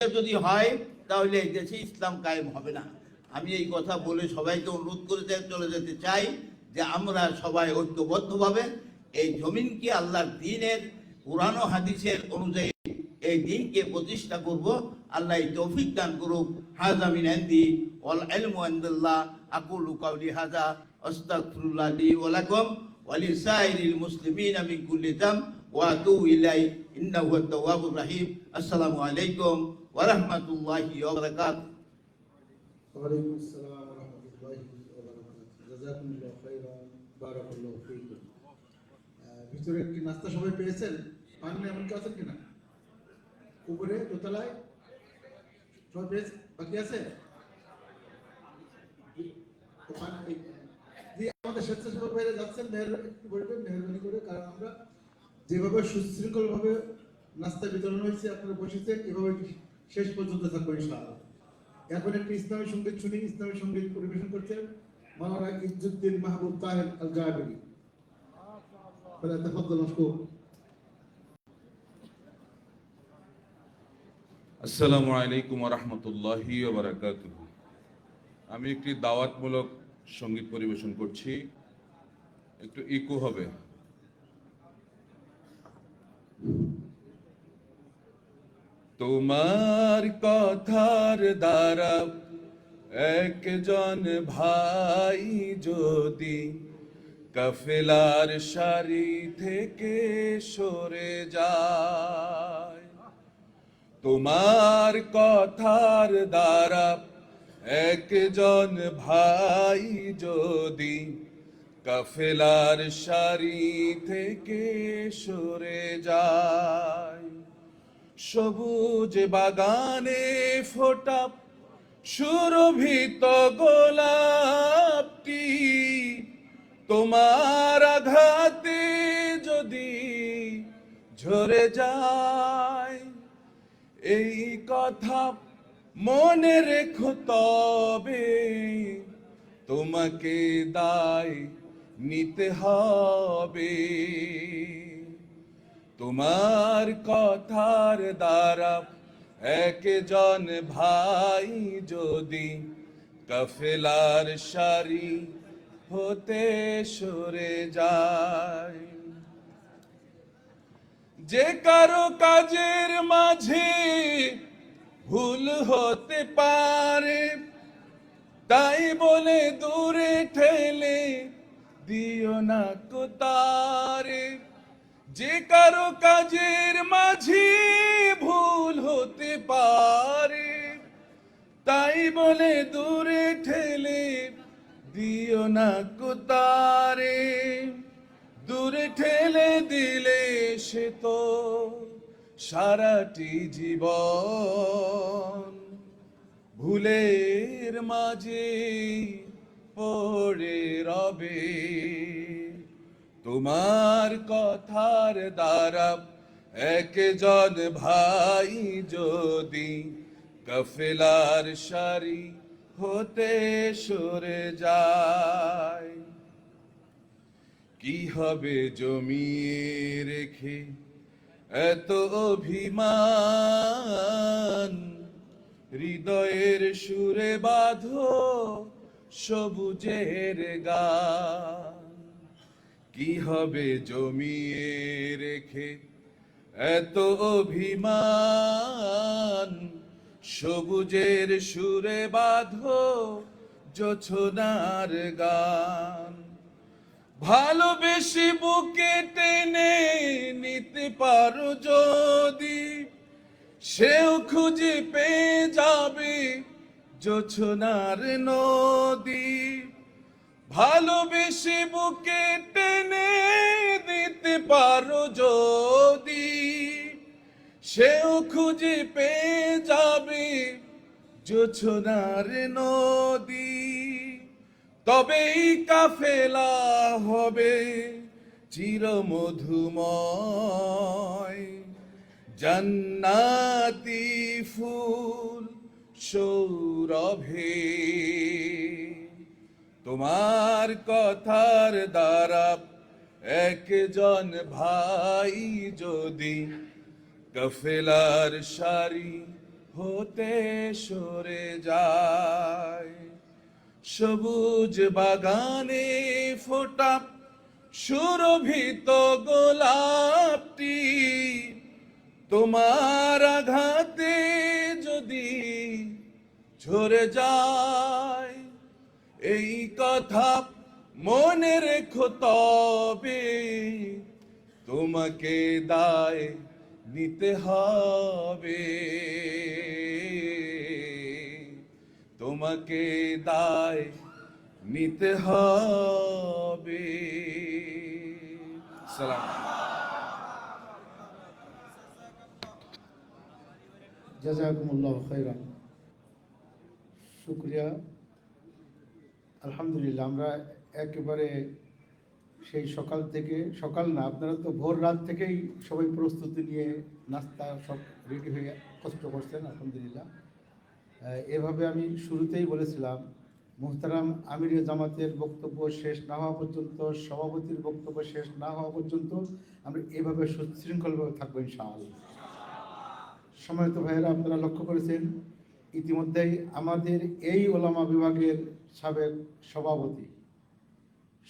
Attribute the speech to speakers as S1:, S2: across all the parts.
S1: যদি হয় তাহলে এই দেশে ইসলাম কায়েম হবে না। আমি এই কথা বলে সবাইকে অনুরোধ করে চলে যেতে চাই যে আমরা সবাই ঐক্যবদ্ধভাবে এই জমিনকে আল্লাহর দ্বীনের কুরআন ও হাদিসের অনুযায়ী এই দ্বীনকে প্রতিষ্ঠা করব। আল্লাহ এই তৌফিক দান করুক। হাযা মিন ইনদি ওয়াল ইলমু ইনদাল্লাহ। আকুলু কাওলি হাযা আস্তাগফিরুল্লাহ লি ওয়া লাকুম ওয়া লিসাইরিল মুসলিমিনা মিন কুল্লি যাম ওয়া আতুবু ইলাইহি ইন্নাহু হুয়াত তাওয়াবুর রহিম। আসসালামু আলাইকুম ওয়া রাহমাতুল্লাহি ওয়া বারাকাতুহু।
S2: ওয়া আলাইকুম আসসালাম ওয়া রাহমাতুল্লাহি ওয়া বারাকাতুহু। জাযাকুমুল্লাহু খাইরান, বারাকাল্লাহু ফীকুম। ভিতরে কি নাস্তা সবাই পেয়েছেন? পাননি এমন কেউ আছেন কিনা? উপরে দোতলায় সবাই পেয়েছে? বাকি আছে? আমাদের স্বেচ্ছাসেবক ভাইরা যাচ্ছেন, মেহরবানি করে, কারণ আমরা যেভাবে সুশৃঙ্খলভাবে নাস্তা বিতরণ হয়েছে, আপনারা বসেছেন, এভাবে শেষ পর্যন্ত থাকবো ইনশাআল্লাহ। এখন একটি ইসলামী সঙ্গীত শুনি। ইসলামী সঙ্গীত পরিবেশন করছেন মাওলানা ইজ্জুদ্দিন মাহবুব তাহের আল জাবেরি। তাফাদ্দাল মাশকুর।
S3: আসসালামু আলাইকুম ওয়া রাহমাতুল্লাহি ওয়া বারাকাতুহু। আমি একটি দাওয়াতমূলক সঙ্গীত পরিবেশন করছি, একটু ইকো হবে। তোমার কথার দ্বারা একজন ভাই যদি কাফেলার সারি থেকে সরে যায়, তোমার কথার দ্বারা একজন ভাই যদি কাফেলার সারি থেকে সরে যায়, সবুজ বাগানে ফোটা সুরভিত গোলাপটি তোমার আঘাতে যদি ঝরে যায়, এই কথা মনে রেখো, তবে তোমাকে দায় নিতে হবে। তোমার কথার দ্বারা একজন ভাই যদি কাফেলার সারি হতে সরে যায়, যে কারো কাজের মাঝে ভুল হতে পারে, তাই বলে দূরে ঠেলে দিও না তারে। যে কারো কাজের মাঝে ভুল হতে পারে, তাই বলে দূরে ঠেলে দিও না তারে। দূরে ঠেলে দিলে সে তো সারাটি জীবন ভুলের মাঝে পড়ে রবে। তোমার কথার দ্বারা একজন ভাই যদি কাফেলার সারি হতে সরে যায়, কি হবে জমিয়ে রেখে এত অভিমান, হৃদয়ের সুরে বাঁধো সবুজের গান। কি হবে জমিয়ে রেখে এত অভিমান, সবুজের সুরে বাঁধো জোছনার গান। ভালোবেসে বুকে টেনে নিতে পারো যদি, সেও খুঁজে পেয়ে যাবে জোছনার নদী। ভালোবেসে বুকে টেনে দিতে পারো যদি, সেও খুঁজে পেয়ে যাবে জোছনার নদী। তবেই কাফেলা হবে চিরমধুময়, জান্নাতি ফুল সৌরভে। তোমার কথার দ্বারা একজন ভাই যদি কাফেলার সারি হতে সরে যায়। সবুজ বাগানে ফোটা সুরভিত গোলাপটি তোমার আঘাতে যদি ঝরে যায়, এই কথা মনে রেখো তবে তোমাকে দায় নিতে হবে, তোমাকে দায় নিতে হবে। সালাম।
S2: জাযাকুমুল্লাহ খাইরান। শুকরিয়া। আলহামদুলিল্লাহ, আমরা একেবারে সেই সকাল থেকে, সকাল না, আপনারা তো ভোর রাত থেকেই সবাই প্রস্তুতি নিয়ে নাস্তা সব রেডি হয়ে কষ্ট করছেন। আলহামদুলিল্লাহ। এভাবে আমি শুরুতেই বলেছিলাম, মুহতারাম আমির জামাতের বক্তব্য শেষ না হওয়া পর্যন্ত, সভাপতির বক্তব্য শেষ না হওয়া পর্যন্ত আমরা এভাবে সুশৃঙ্খলভাবে থাকবো ইনশাআল্লাহ। সম্মানিত ভাইয়েরা, আপনারা লক্ষ্য করেছেন ইতিমধ্যেই আমাদের এই ওলামা বিভাগের সাবেক সভাপতি,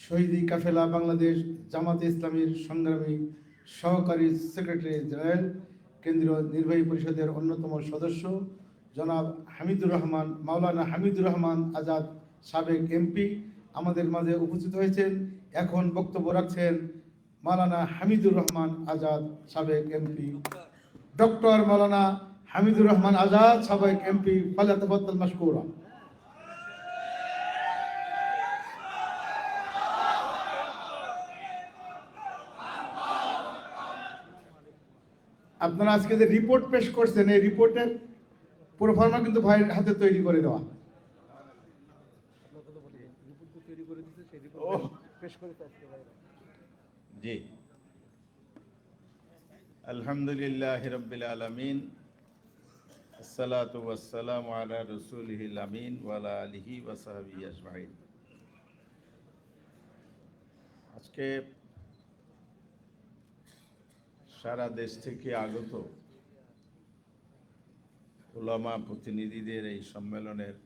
S2: শহীদি কাফেলা বাংলাদেশ জামাতে ইসলামীর সংগ্রামী সহকারী সেক্রেটারি জেনারেল, কেন্দ্রীয় নির্বাহী পরিষদের অন্যতম সদস্য জনাব হামিদুর রহমান, মাওলানা হামিদুর রহমান আজাদ সাবেক এমপি আমাদের মাঝে উপস্থিত হয়েছেন। এখন বক্তব্য রাখছেন মাওলানা হামিদুর রহমান আজাদ সাবেক এমপি। ডক্টর মাওলানা হামিদুর রহমান আজাদ সাবেক এমপি, ফালিয়াতাফাদ্দাল মাশকুরা। আপনারা আজকে যে রিপোর্ট পেশ করছেন, এই রিপোর্টের প্রোফার্মা কিন্তু ভাইয়ের হাতে তৈরি করে দেওয়া।
S1: জি, আলহামদুলিল্লাহ রাব্বিল আলামিন, আসসালাতু ওয়াসসালামু আলা রাসূলিহিল আমিন ওয়া আলা আলিহি ওয়া সাহবিহি আজমাইন। আজকে সারা দেশ থেকে আগত উলামা প্রতিনিধিদের এই সম্মেলনের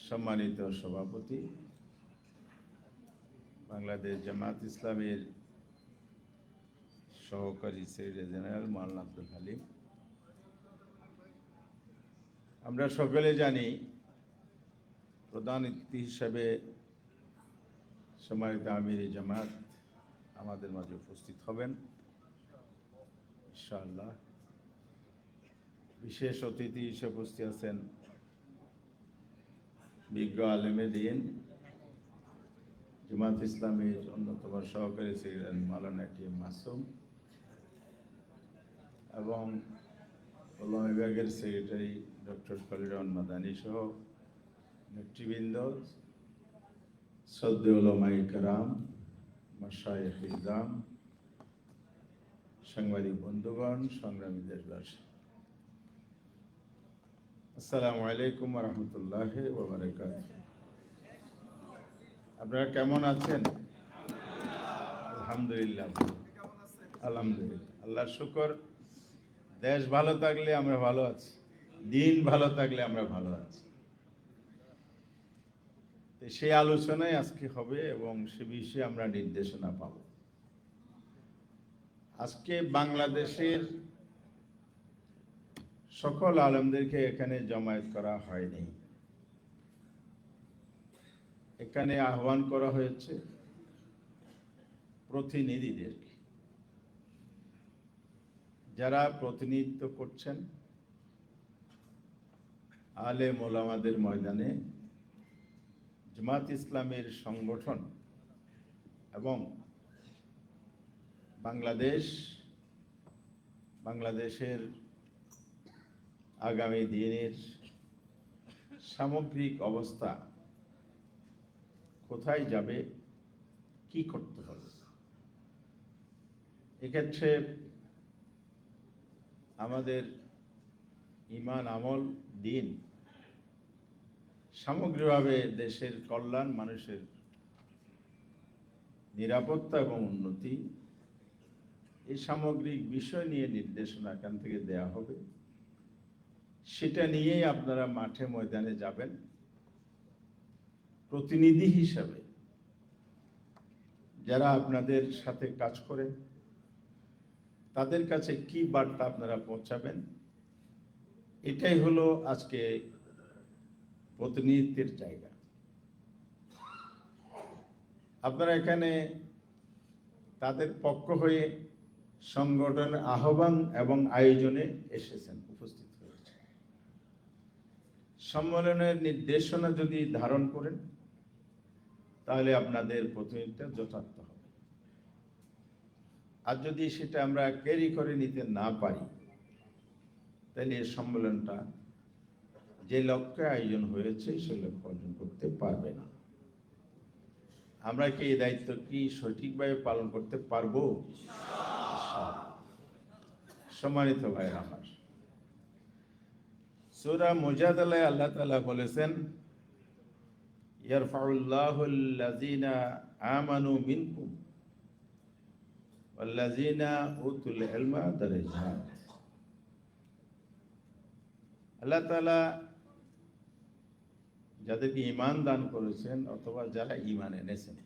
S1: সম্মানিত সভাপতি, বাংলাদেশ জামাত ইসলামীর সহকারী সেক্রেটারি জেনারেল মাওলানা আব্দুল হালিম, আমরা সকলে জানি প্রধান অতিথি হিসাবে সম্মানিত আমির জামাত আমাদের মাঝে উপস্থিত হবেন ইনশাআল্লাহ। বিশেষ অতিথি হিসেবে উপস্থিত আছেন বিজ্ঞ আলেমে দ্বীন জামাত ইসলামীর অন্যতম সহকারী সেক্রেটারি মাওলানা টিএম মাসুম এবং ওলামা বিভাগের সেক্রেটারি ডক্টর খলিল রহমান মাদানী সহ নেতৃবৃন্দ, শ্রদ্ধেয় উলামায়ে কেরাম, মাশায়েখ ইকরাম, সাংবাদিক বন্ধুগণ, সংগ্রামী দেশবাসী, আসসালামু আলাইকুম ওয়া রাহমাতুল্লাহি ওয়া বারাকাতুহু। আপনারা কেমন আছেন? আলহামদুলিল্লাহ, আলহামদুলিল্লাহ, আল্লাহর শুকর। দেশ ভালো থাকলে আমরা ভালো আছি, দিন ভালো থাকলে আমরা ভালো আছি। সেই আলোচনায় আজকে হবে এবং সে বিষয়ে আমরা নির্দেশনা পাব। আজকে বাংলাদেশের সকল আলেমদেরকে এখানে জমায়েত করা হয়নি। এখানে আহ্বান করা হয়েছে প্রতিনিধিদেরকে, যারা প্রতিনিধিত্ব করছেন আলেম ওলামাদের ময়দানে জামাত ইসলামের সংগঠন এবং বাংলাদেশের আগামী দিনের সামগ্রিক অবস্থা কোথায় যাবে, কি করতে হবে। এক্ষেত্রে আমাদের ঈমান, আমল, দ্বীন সামগ্রিকভাবে দেশের কল্যাণ, মানুষের নিরাপত্তা এবং উন্নতি, এই সামগ্রিক বিষয় নিয়ে নির্দেশনা এখান থেকে দেয়া হবে।
S4: সেটা নিয়েই আপনারা মাঠে ময়দানে যাবেন প্রতিনিধি হিসাবে। যারা আপনাদের সাথে কাজ করে তাদের কাছে কি বার্তা আপনারা পৌঁছাবেন, এটাই হলো আজকে প্রতিনিধিত্বের জায়গা। আপনারা এখানে তাদের পক্ষ হয়ে সংগঠনের আহ্বান এবং আয়োজনে এসেছেন, উপস্থিত হয়েছেন। সম্মেলনের নির্দেশনা যদি ধারণ করেন তাহলে আপনাদের প্রতিনিধিত্ব যথার্থ হবে। আর যদি সেটা আমরা ক্যারি করে নিতে না পারি তাহলে এই সম্মেলনটা যে লক্ষ্যে আয়োজন হয়েছে সে লক্ষ্য অর্জন করতে পারবে না। আমরা কি এই দায়িত্ব কি সঠিকভাবে পালন করতে পারবো? সম্মানিত ভাইরা আমার, সূরা মুজাদালায় আল্লাহ তাআলা বলেছেন, ইয়ারফাউল্লাহুল্লাযীনা আমানু মিনকুম ওয়াল্লাযীনা উতুল ইলমা দারাজাত। আল্লাহ তাআলা যাদেরকে ঈমান দান করেছেন অথবা যারা ঈমান এনেছেন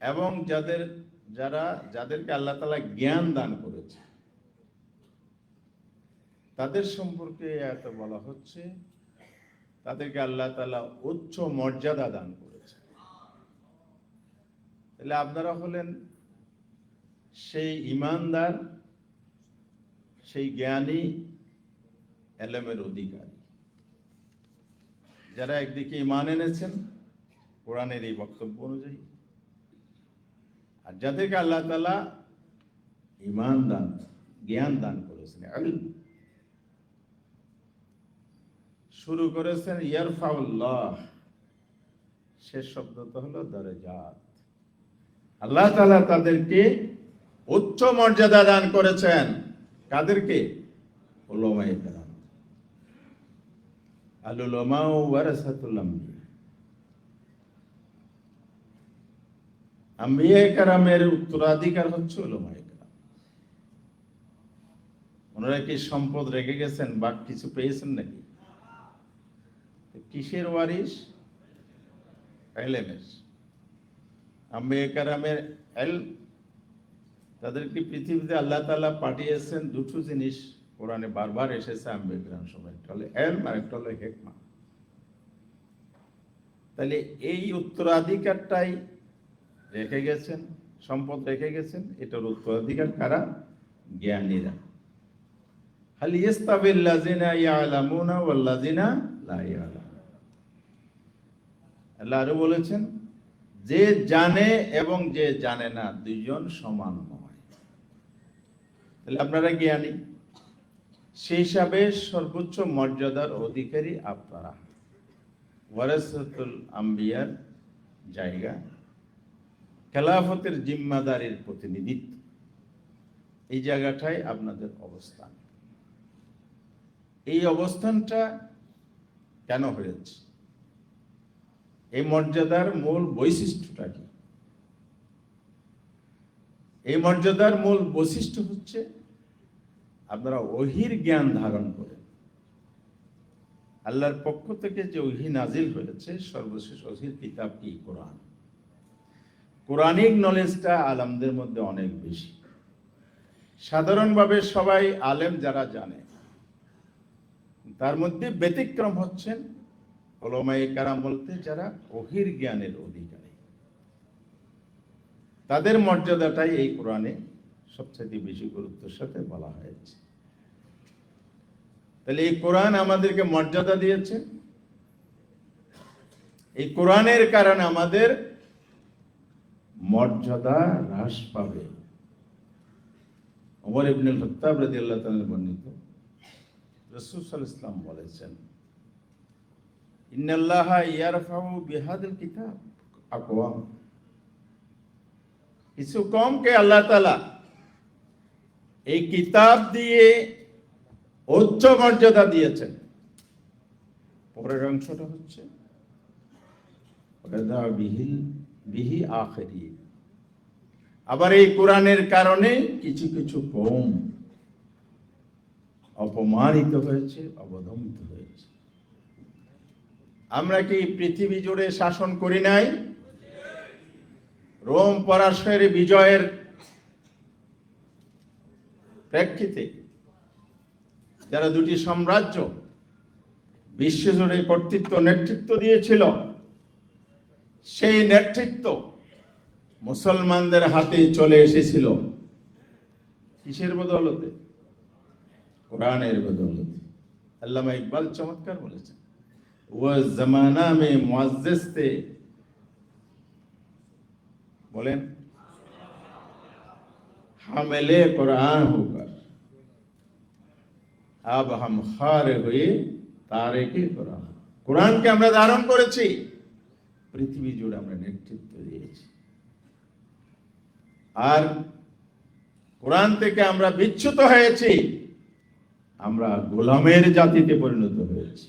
S4: এবং যাদেরকে আল্লাহ তাআলা জ্ঞান দান করেছে তাদের সম্পর্কে এত বলা হচ্ছে তাদেরকে আল্লাহ তাআলা উচ্চ মর্যাদা দান করেছে। তাহলে আপনারা হলেন সেই ঈমানদার, সেই জ্ঞানী, এলেমের অধিকারী যারা একদিকে ঈমান এনেছেন কোরআনের এই বক্তব্য অনুযায়ী, আর যাদেরকে আল্লাহ তাআলা ঈমান দান, জ্ঞান দান করেছেন, ইলম শুরু করেছেন ইয়ারফাউল্লাহ, শেষ শব্দটা হলো দারাজাত। আল্লাহ তাআলা তাদেরকে উচ্চ মর্যাদা দান করেছেন। কাদেরকে? উলামায়ে কেরাম। আল উলামা ওয়ারাসাতুল আমবিয়া, আম্বিয়ায়ে কেরামের উত্তরাধিকার হচ্ছে উলামায়ে কেরাম। ওনারা কি সম্পদ রেখে গেছেন বা কিছু পেয়েছেন নাকি? কিসের ওয়ারিস? ইলমের। আম্বিয়ায়ে কেরামের ইলম, তাদেরকে পৃথিবীতে আল্লাহ তাআলা পাঠিয়েছেন দুটো জিনিস কোরআনে বারবার এসেছে আম্বিয়ায়ে কেরাম সবাই, একটা হলো ইলম আর একটা হলো হিকমা। তাহলে এই উত্তরাধিকারটাই রেখে গেছেন, সম্পদ রেখে গেছেন। এটার উত্তরাধিকার কারা? জ্ঞানীরা। হাল ইয়াস্তাবিল লাযিনা ইয়ালামুনা ওয়াল লাযিনা লা ইয়ালামুন। আল্লাহ আরো বলেছেন, যে জানে এবং যে জানে না দুইজন সমান নয়। তাহলে আপনারা জ্ঞানী, সেই হিসাবে সর্বোচ্চ মর্যাদার অধিকারী আপনারা। ওয়ারাসাতুল আম্বিয়ার জায়গা, খেলাফতের জিম্মাদারির প্রতিনিধিত্ব, এই জায়গাটাই আপনাদের অবস্থান। এই অবস্থানটা কেন হয়েছে? এই মর্যাদার মূল বৈশিষ্ট্যটা কি? এই মর্যাদার মূল বৈশিষ্ট্য হচ্ছে আপনারা ওহীর জ্ঞান ধারণ করেন। আল্লাহর পক্ষ থেকে যে ওহী নাজিল হয়েছে, সর্বশেষ ওহীর কিতাব কি? কোরআন। কোরআনিক নলেজটা আলেমদের মধ্যে অনেক বেশি। সাধারণভাবে সবাই আলেম যারা জানে, তার মধ্যে ব্যতিক্রম হচ্ছেন উলামায়ে কেরাম বলতে যারা ওহীর জ্ঞানের অধিকারী। তাদের মর্যাদাটাই এই কোরআনে সবচেয়ে বেশি গুরুত্বের সাথে বলা হয়েছে। তাহলে এই কোরআন আমাদেরকে মর্যাদা দিয়েছে। এই কোরআনের কারণে আমাদের মর্যাদা হ্রাস পাবে। ওমর ইবনে খাত্তাব রাদিয়াল্লাহু তাআলা বর্ণিত, রাসূল সাল্লাল্লাহু আলাইহি ওয়াসাল্লাম বলেছেন, ইন্নাল্লাহা ইয়ারফাউ বিহাদিল কিতাব আকওয়াম। কিছু কমকে আল্লাহ তাআলা এই কিতাব দিয়ে উচ্চ মর্যাদা দিয়েছেন। পরের অংশটা হচ্ছে বিহি আখিরি। আবার এই কোরআনের কারণে কিছু কিছু কওম অপমানিত হয়েছে, অবদমিত হয়েছে। আমরা কি পৃথিবী জুড়ে শাসন করি নাই? রোম পরাশয়ের বিজয়ের প্রেক্ষিতে যারা দুটি সাম্রাজ্য বিশ্বজুড়ে নেতৃত্ব দিয়েছিল, সেই নেতৃত্ব মুসলমানদের হাতে চলে এসেছিল কিসের বদৌলতে? কোরআনের বদৌলতে। আল্লামা ইকবাল চমৎকার বলেছেন, वो जमाना में मुअज्जिज थे, बोलें हामिले कुरान होकर अब हम खार हुए तारिके कुरान। কোরআনকে আমরা ধারণ করেছি, পৃথিবী জুড়ে আমরা নেতৃত্ব দিয়েছি। আর কোরআন থেকে আমরা বিচ্যুত হয়েছি, আমরা গোলামের জাতিতে পরিণত হয়েছি।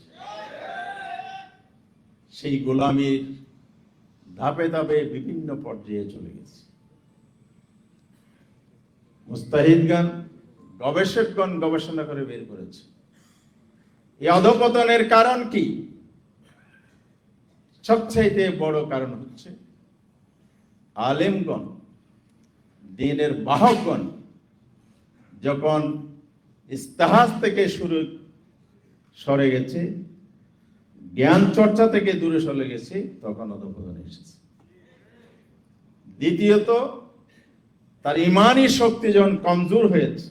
S4: সেই গোলামীর ধাপে ধাপে বিভিন্ন পর্যায়ে চলে গেছে। মুস্তাহিদগণ, গবেষকগণ গবেষণা করে বের করেছে এই অধঃপতনের কারণ কি। সবচাইতে বড় কারণ হচ্ছে আলেমগণ, দ্বীনের বাহকগণ যখন ইস্তেহাজ থেকে সরে গেছে, জ্ঞান চর্চা থেকে দূরে সরে গেছে, তখন অধঃপতন এসেছে। দ্বিতীয়ত, তার ইমানি শক্তি যখন কমজোর হয়েছে,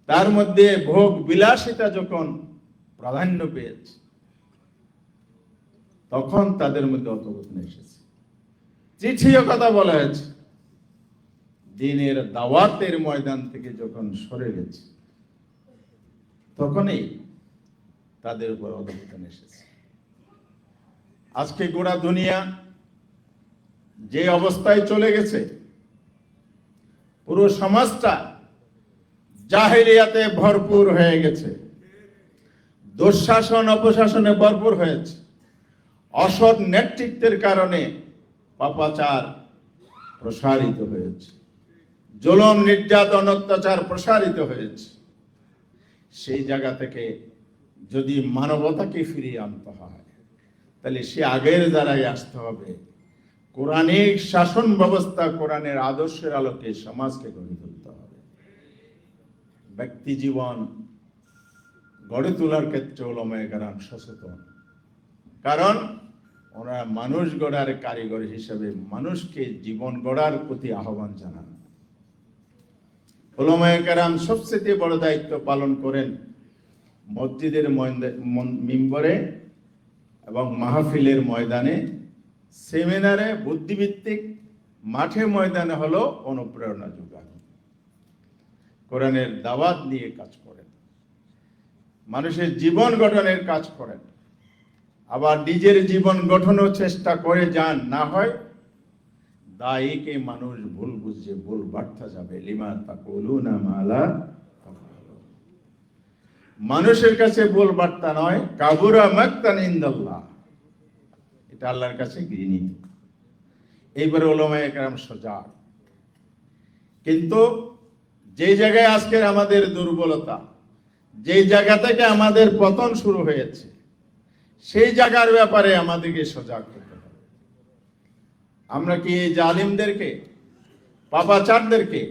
S4: তার মধ্যে ভোগ বিলাসিতা যখন প্রাধান্য পেয়েছে, তখন তাদের মধ্যে অধঃপতন এসেছে। চিঠিও কথা বলা হয়েছে, দ্বীনের দাওয়াতের ময়দান থেকে যখন সরে গেছে, তখনই তাদের উপর অধঃপতন এসেছে। আজকে গোটা দুনিয়া যে অবস্থায় চলে গেছে, পুরো সমাজটা জাহেলিয়াতে ভরপুর হয়ে গেছে, দুঃশাসন অপশাসনে ভরপুর হয়েছে, অসৎ নেতৃত্বের কারণে পাপাচার প্রসারিত হয়েছে, জুলুম নির্যাতন অত্যাচার প্রসারিত হয়েছে। সেই জায়গা থেকে যদি মানবতাকে ফিরিয়ে আনতে হয়, তাহলে সে আগের দ্বারাই আসতে হবে। কোরআনিক শাসন ব্যবস্থা, কোরআনের আদর্শের আলোকে সমাজকে গড়ে তুলতে হবে। ব্যক্তি জীবন গড়ে তোলার ক্ষেত্রে উলামায়ে কেরাম সচেতন, কারণ ওনারা মানুষ গড়ার কারিগর হিসেবে মানুষকে জীবন গড়ার প্রতি আহ্বান জানান। উলামায়ে কেরাম সবচেয়ে বড় দায়িত্ব পালন করেন মসজিদের মিম্বরে এবং মাহফিলের ময়দানে, সেমিনারে, বুদ্ধিভিত্তিক মাঠে ময়দানে হলো অনুপ্রেরণা যোগানো। কোরআনের দাওয়াত নিয়ে কাজ করেন, মানুষের জীবন গঠনের কাজ করেন, আবার নিজের জীবন গঠনও চেষ্টা করে যান। না হয় দায়ীকে মানুষ ভুল বুঝে ভুল বার্তা যাবে, লিমা তাকুলুনা মা লা তাফআলুন। মানুষের কাছে ভুল বার্তা নয়, কাবুরা মাকতান ইনদাল্লাহ, এটা আল্লাহর কাছে ঘৃণিত। এইবারে উলামায়ে কেরাম সজাগ। কিন্তু যে জায়গায় আজকের আমাদের দুর্বলতা, যে জায়গা থেকে আমাদের পতন শুরু হয়েছে, সেই জায়গার ব্যাপারে আমাদেরকে সজাগ হতে হবে। আমরা কি এই জালিমদেরকে, পাপাচারদেরকে,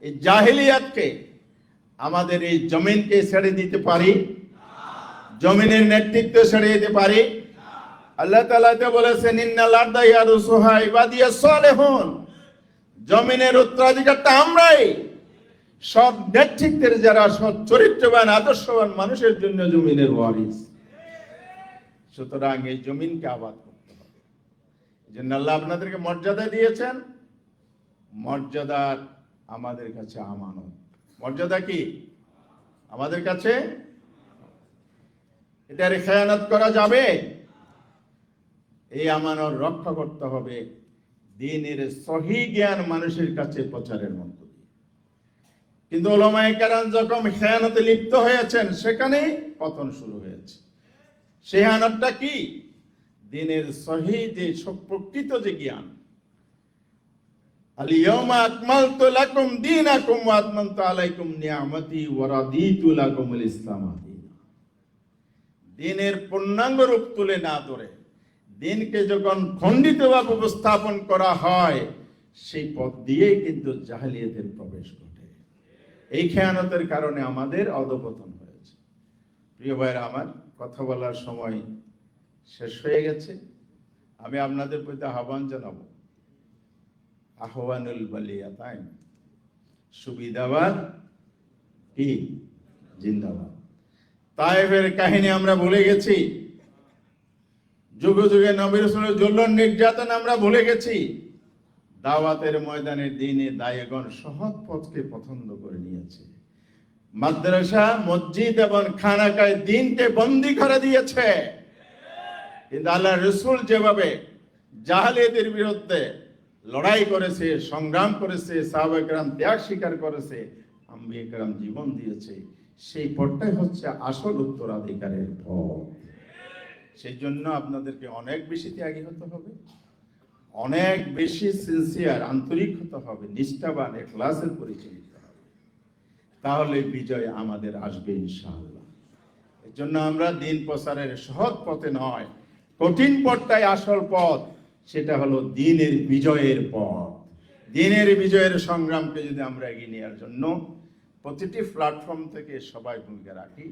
S4: এই জাহিলিয়াতকে, আমাদের এই জমিনকে ছেড়ে দিতে পারি? জমিনের নেতৃত্ব ছেড়ে দিতে পারি? আল্লাহ তাআলা তো বলেছেন, ইন্নাল আরদা ইয়ারুসুহা ইবাদিয়াস সালিহুন, জমিনের উত্তরাধিকারটা আমরাই। সব নেতৃত্বের যারা সৎ চরিত্রবান আদর্শবান মানুষের জন্য জমিনের ওয়ারিস। সুতরাং এই জমিনকে আবাদ করতে হবে। এই জন্য আল্লাহ আপনাদেরকে মর্যাদা দিয়েছেন। মর্যাদা আমাদের কাছে আমানত। মর্যাদা কি আমাদের কাছে? এটার খেয়ানত করা যাবে? এই আমানত রক্ষা করতে হবে দ্বীনের সহিহ জ্ঞান মানুষের কাছে প্রচারের মধ্য দিয়ে। কিন্তু উলামায়ে কেরাম যখন খেয়ানতে লিপ্ত হয়েছেন, সেখানেই পতন শুরু হয়েছে। সেই খেয়ানতটা কি? দ্বীনের সহিহ যে প্রকৃত যে জ্ঞান, আল-ইয়াওমা আকমালতু লাকুম দীনাকুম ওয়া আতমামতু আলাইকুম নি'মাতি ওয়া রাদিতু লাকুমুল ইসলাম দীনা। দিনের পূর্ণাঙ্গ রূপ তুলে না ধরে দিনকে যখন খণ্ডিতভাবে উপস্থাপন করা হয়, সেই পথ দিয়েই কিন্তু জাহেলিয়াতের প্রবেশ ঘটে। এই খেয়ানতের কারণে আমাদের অধঃপতন হয়েছে। প্রিয় ভাইরা আমার, কথা বলার সময় শেষ হয়ে গেছে। আমি আপনাদের প্রতি আহ্বান জানাবো, আহ্বানুল বালিয়াতাইন, সুবিধাবাদ কি জিন্দাবাদ। তায়েফের কাহিনী আমরা ভুলে গেছি, যুগে যুগে নবী রাসূলের জুলুম নির্যাতন আমরা ভুলে গেছি। দাওয়াতের ময়দানে দ্বীনে দায়গণ সহজ পথকে পছন্দ করে নিয়েছে। মাদ্রাসা, মসজিদ এবং খানাকায় দ্বীনকে বন্দী করে দিয়েছে। কিন্তু আল্লাহর রাসূল যেভাবে জাহেলিয়াতের বিরুদ্ধে লড়াই করেছে, সংগ্রাম করেছে, সাহাবায়ে কেরাম ত্যাগ স্বীকার করেছে, আম্বিয়া কেরাম জীবন দিয়েছে, সেই পথটাই হচ্ছে আসল উত্তরাধিকারের পথ। সেই জন্য আপনাদেরকে অনেক বেশি ত্যাগী হতে হবে, অনেক বেশি সিনসিয়ার, আন্তরিক হতে হবে, নিষ্ঠাবান, ইখলাসের পরিচয় দিতে হবে। তাহলে বিজয় আমাদের আসবে ইনশাআল্লাহ। এর জন্য আমরা দিন প্রচারের সহজ পথে নয়, কঠিন পথটাই আসল পথ। সেটা হলো দ্বীনের বিজয়ের পথ। দ্বীনের বিজয়ের সংগ্রামকে যদি আমরা এগিয়ে নেওয়ার জন্য প্রতিটি প্ল্যাটফর্ম থেকে সবাই ভূমিকা রাখি,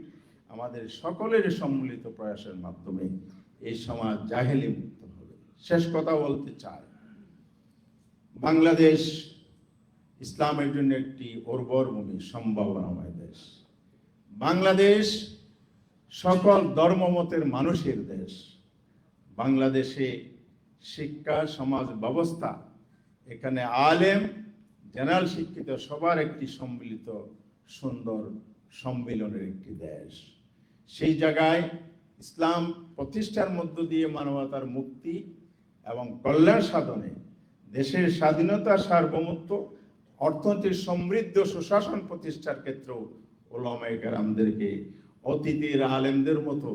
S4: আমাদের সকলের সম্মিলিত প্রয়াসের মাধ্যমে এই সমাজ জাহেলি মুক্ত হবে। শেষ কথা বলতে চাই, বাংলাদেশ ইসলামের জন্য একটি উর্বর ভূমি, সম্ভাবনাময় দেশ। বাংলাদেশ সকল ধর্মমতের মানুষের দেশ। বাংলাদেশে শিক্ষা, সমাজ ব্যবস্থা, এখানে আলেম, জেনারেল শিক্ষিত সবার একটি সম্মিলিত সুন্দর সম্মিলনের একটি দেশ। সেই জায়গায় ইসলাম প্রতিষ্ঠার মধ্য দিয়ে মানবতার মুক্তি এবং কল্যাণ সাধনে, দেশের স্বাধীনতা, সার্বভৌমত্ব, অর্থনৈতিক সমৃদ্ধ, সুশাসন প্রতিষ্ঠার ক্ষেত্রেও উলামায়ে কেরামদেরকে অতীতের আলেমদের মতো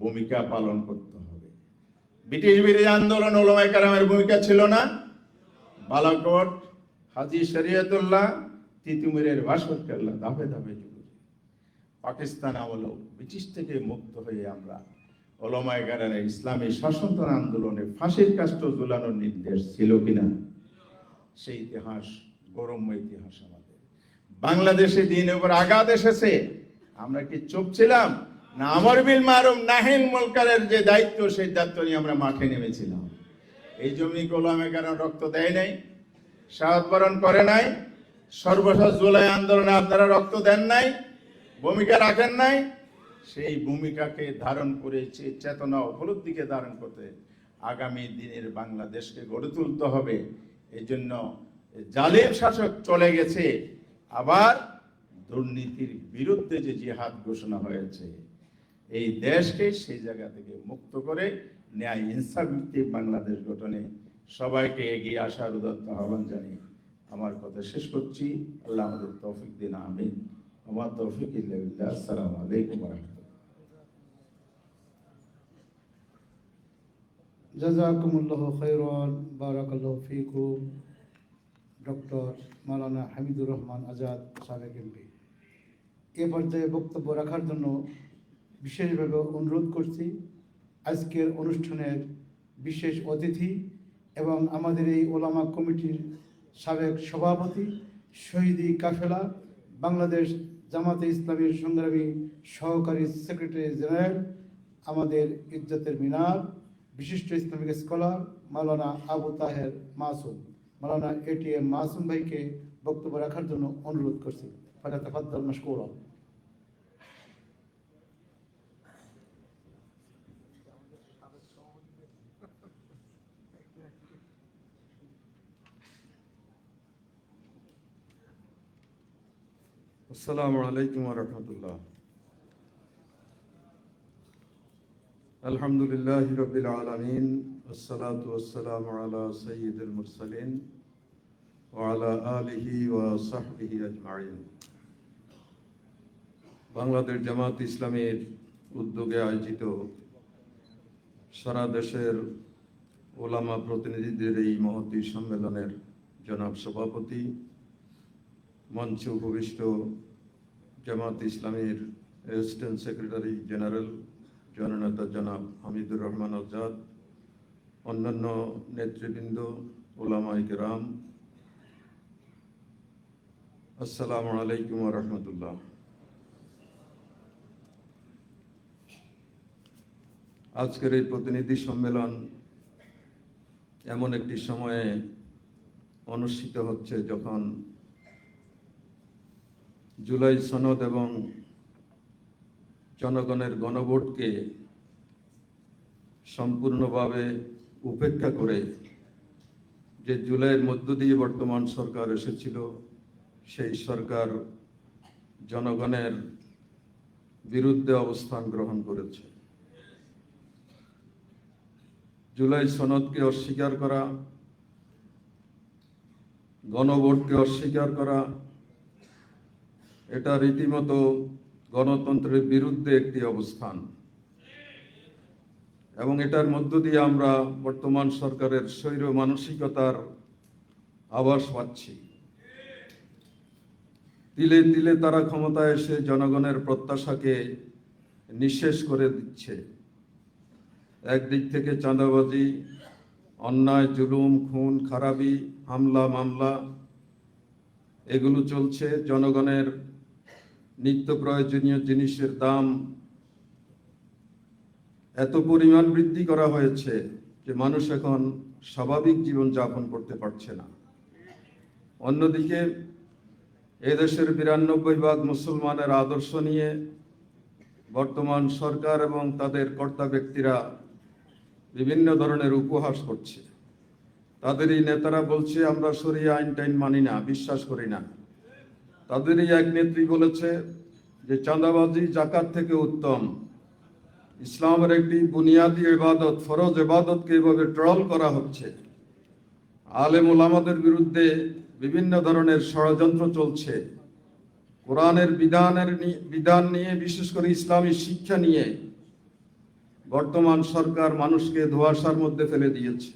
S4: ভূমিকা পালন করতে হবে। ব্রিটিশ বিরোধী আন্দোলন উলামায়ে কেরামের ভূমিকা ছিল না? বালাকোট, হাজী শরীয়তুল্লাহ, তিতুমিরের ভাষণ কেল্লা, ধাপে ধাপে যুগে পাকিস্তান আমল ব্রিটিশ থেকে মুক্ত হয়ে আমরা উলামায়ে কেরামের ইসলামী শাসনতন্ত্র আন্দোলনে ফাঁসির কাষ্ঠ ঝুলানোর নির্দেশ ছিল কিনা? সেই ইতিহাস, গৌরবময় ইতিহাস আমাদের। বাংলাদেশে দিনের উপর আঘাত এসেছে, আমরা কি চুপ ছিলাম? না, আমর বিল মারুফ নাহিল মুনকারের যে দায়িত্ব, সেই দায়িত্ব নিয়ে আমরা মাঠে নেমেছিলাম। এই জমি উলামায়ে কেরাম রক্ত দেয় নাই, শাহাদাত বরণ করে নাই, সর্বশেষ জুলাই আন্দোলনে আপনারা রক্ত দেন নাই, ভূমিকা রাখেন নাই। সেই ভূমিকাকে ধারণ করেছে, চেতনা উপলব্ধিকে ধারণ করতে আগামী দিনের বাংলাদেশকে গড়ে তুলতে হবে। এই জন্য জালিম শাসক চলে গেছে, আবার দুর্নীতির বিরুদ্ধে যে জিহাদ ঘোষণা হয়েছে, এই দেশকে সেই জায়গা থেকে মুক্ত করে ন্যায় ইনসাফ ভিত্তিক বাংলাদেশ গঠনে সবাইকে এগিয়ে আসার উদাত্ত আহ্বান জানিয়ে আমার কথা শেষ করছি। আল্লাহ আমাদের তৌফিক দিন, আমিন। আমার তৌফিক ইল্লা বিল্লাহ। আসসালামু আলাইকুম ওয়া রাহমাতুল্লাহ।
S5: জাযাকুমুল্লাহু খাইরান, বারাকাল্লাহু ফীকুম। ডক্টর মাওলানা হামিদুর রহমান আজাদ, সাবেক এমপি। এ পর্যায়ে বক্তব্য রাখার জন্য বিশেষভাবে অনুরোধ করছি আজকের অনুষ্ঠানের বিশেষ অতিথি এবং আমাদের এই ওলামা কমিটির সাবেক সভাপতি, শহীদি কাফেলা, বাংলাদেশ জামাতে ইসলামীর সংগ্রামী সহকারী সেক্রেটারি জেনারেল, আমাদের ইজ্জতের মিনার, বিশিষ্ট ইসলামিক স্কলার মাওলানা আবু তাহের মাসুম, মাওলানা এটিএম মাসুম ভাইকে বক্তব্য রাখার জন্য অনুরোধ করছি। ফাতাফাদ্দাল মাশকুরা।
S6: আসসালামু আলাইকুম ওয়া রাহমাতুল্লাহ। আলহামদুলিল্লাহি রাব্বিল আলামিন, ওয়াসসালাতু ওয়াসসালামু আলা সাইয়্যিদিল মুরসালিন ওয়া আলা আলিহি ওয়া সাহবিহি আজমাইন। বাংলাদেশ জামাত ইসলামীর উদ্যোগে আয়োজিত সারা দেশের ওলামা প্রতিনিধিদের এই মহতী সম্মেলনের জনাব সভাপতি, মঞ্চে উপবিষ্ট জামাত ইসলামীর অ্যাসিস্ট্যান্ট সেক্রেটারি জেনারেল জননেতা জনাব হামিদুর রহমান আজাদ, অন্যান্য নেতৃবৃন্দ, ওলামায়ে কেরাম, আসসালামু আলাইকুম ওয়া রাহমাতুল্লাহ। আজকের এই প্রতিনিধি সম্মেলন এমন একটি সময়ে অনুষ্ঠিত হচ্ছে যখন জুলাই সনদ এবং জনগণের গণভোটকে সম্পূর্ণভাবে উপেক্ষা করে যে জুলাইয়ের মধ্য দিয়ে বর্তমান সরকার এসেছিল, সেই সরকার জনগণের বিরুদ্ধে অবস্থান গ্রহণ করেছে। জুলাই সনদকে অস্বীকার করা, গণভোটকে অস্বীকার করা, এটা রীতিমতো গণতন্ত্রের বিরুদ্ধে একটি অবস্থান, এবং এটার মধ্য দিয়ে আমরা বর্তমান সরকারের স্বৈর মানসিকতার আভাস পাচ্ছি। তিলে তিলে তারা ক্ষমতায় এসে জনগণের প্রত্যাশাকে নিঃশেষ করে দিচ্ছে। একদিক থেকে চাঁদাবাজি, অন্যায়, জুলুম, খুন, খারাপি, হামলা, মামলা এগুলো চলছে। জনগণের নিত্য প্রয়োজনীয় জিনিসের দাম এত পরিমাণ বৃদ্ধি করা হয়েছে যে মানুষ এখন স্বাভাবিক জীবন যাপন করতে পারছে না। অন্যদিকে এদেশের 92% মুসলমানের আদর্শ নিয়ে বর্তমান সরকার এবং তাদের কর্তা ব্যক্তিরা বিভিন্ন ধরনের উপহাস করছে। তাদেরই নেতারা বলছে আমরা শরিয়া আইন টাইন মানি না, বিশ্বাস করি না। তাদেরই এক নেত্রী বলেছে যে চাঁদাবাজি জাকাত থেকে উত্তম। ইসলামের একটি বুনিয়াদি ইবাদত, ফরজ ইবাদতকে এভাবে ট্রল করা হচ্ছে। আলেম ওলামাদের বিরুদ্ধে বিভিন্ন ধরনের ষড়যন্ত্র চলছে। কোরআনের বিধান নিয়ে, বিশেষ করে ইসলামী শিক্ষা নিয়ে বর্তমান সরকার মানুষকে ধোঁয়াশার মধ্যে ফেলে দিয়েছে।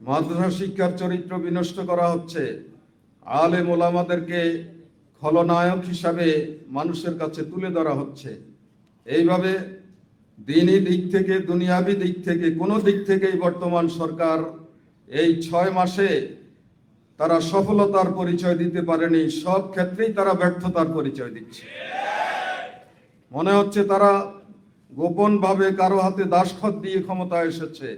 S6: মাদ্রাসা শিক্ষার চরিত্র বিনষ্ট করা হচ্ছে। আলেম ওলামাদেরকে খলনায়ক হিসাবে মানুষের কাছে তুলে ধরা হচ্ছে। এইভাবে দিনী দিক থেকে, দুনিয়াবি দিক থেকে, কোনো দিক থেকেই বর্তমান সরকার এই 6 মাসে তারা সফলতার পরিচয় দিতে পারেনি। সব ক্ষেত্রেই তারা ব্যর্থতার পরিচয় দিচ্ছে। মনে হচ্ছে তারা গোপনভাবে কারো হাতে দাসখত দিয়ে ক্ষমতায় এসেছে।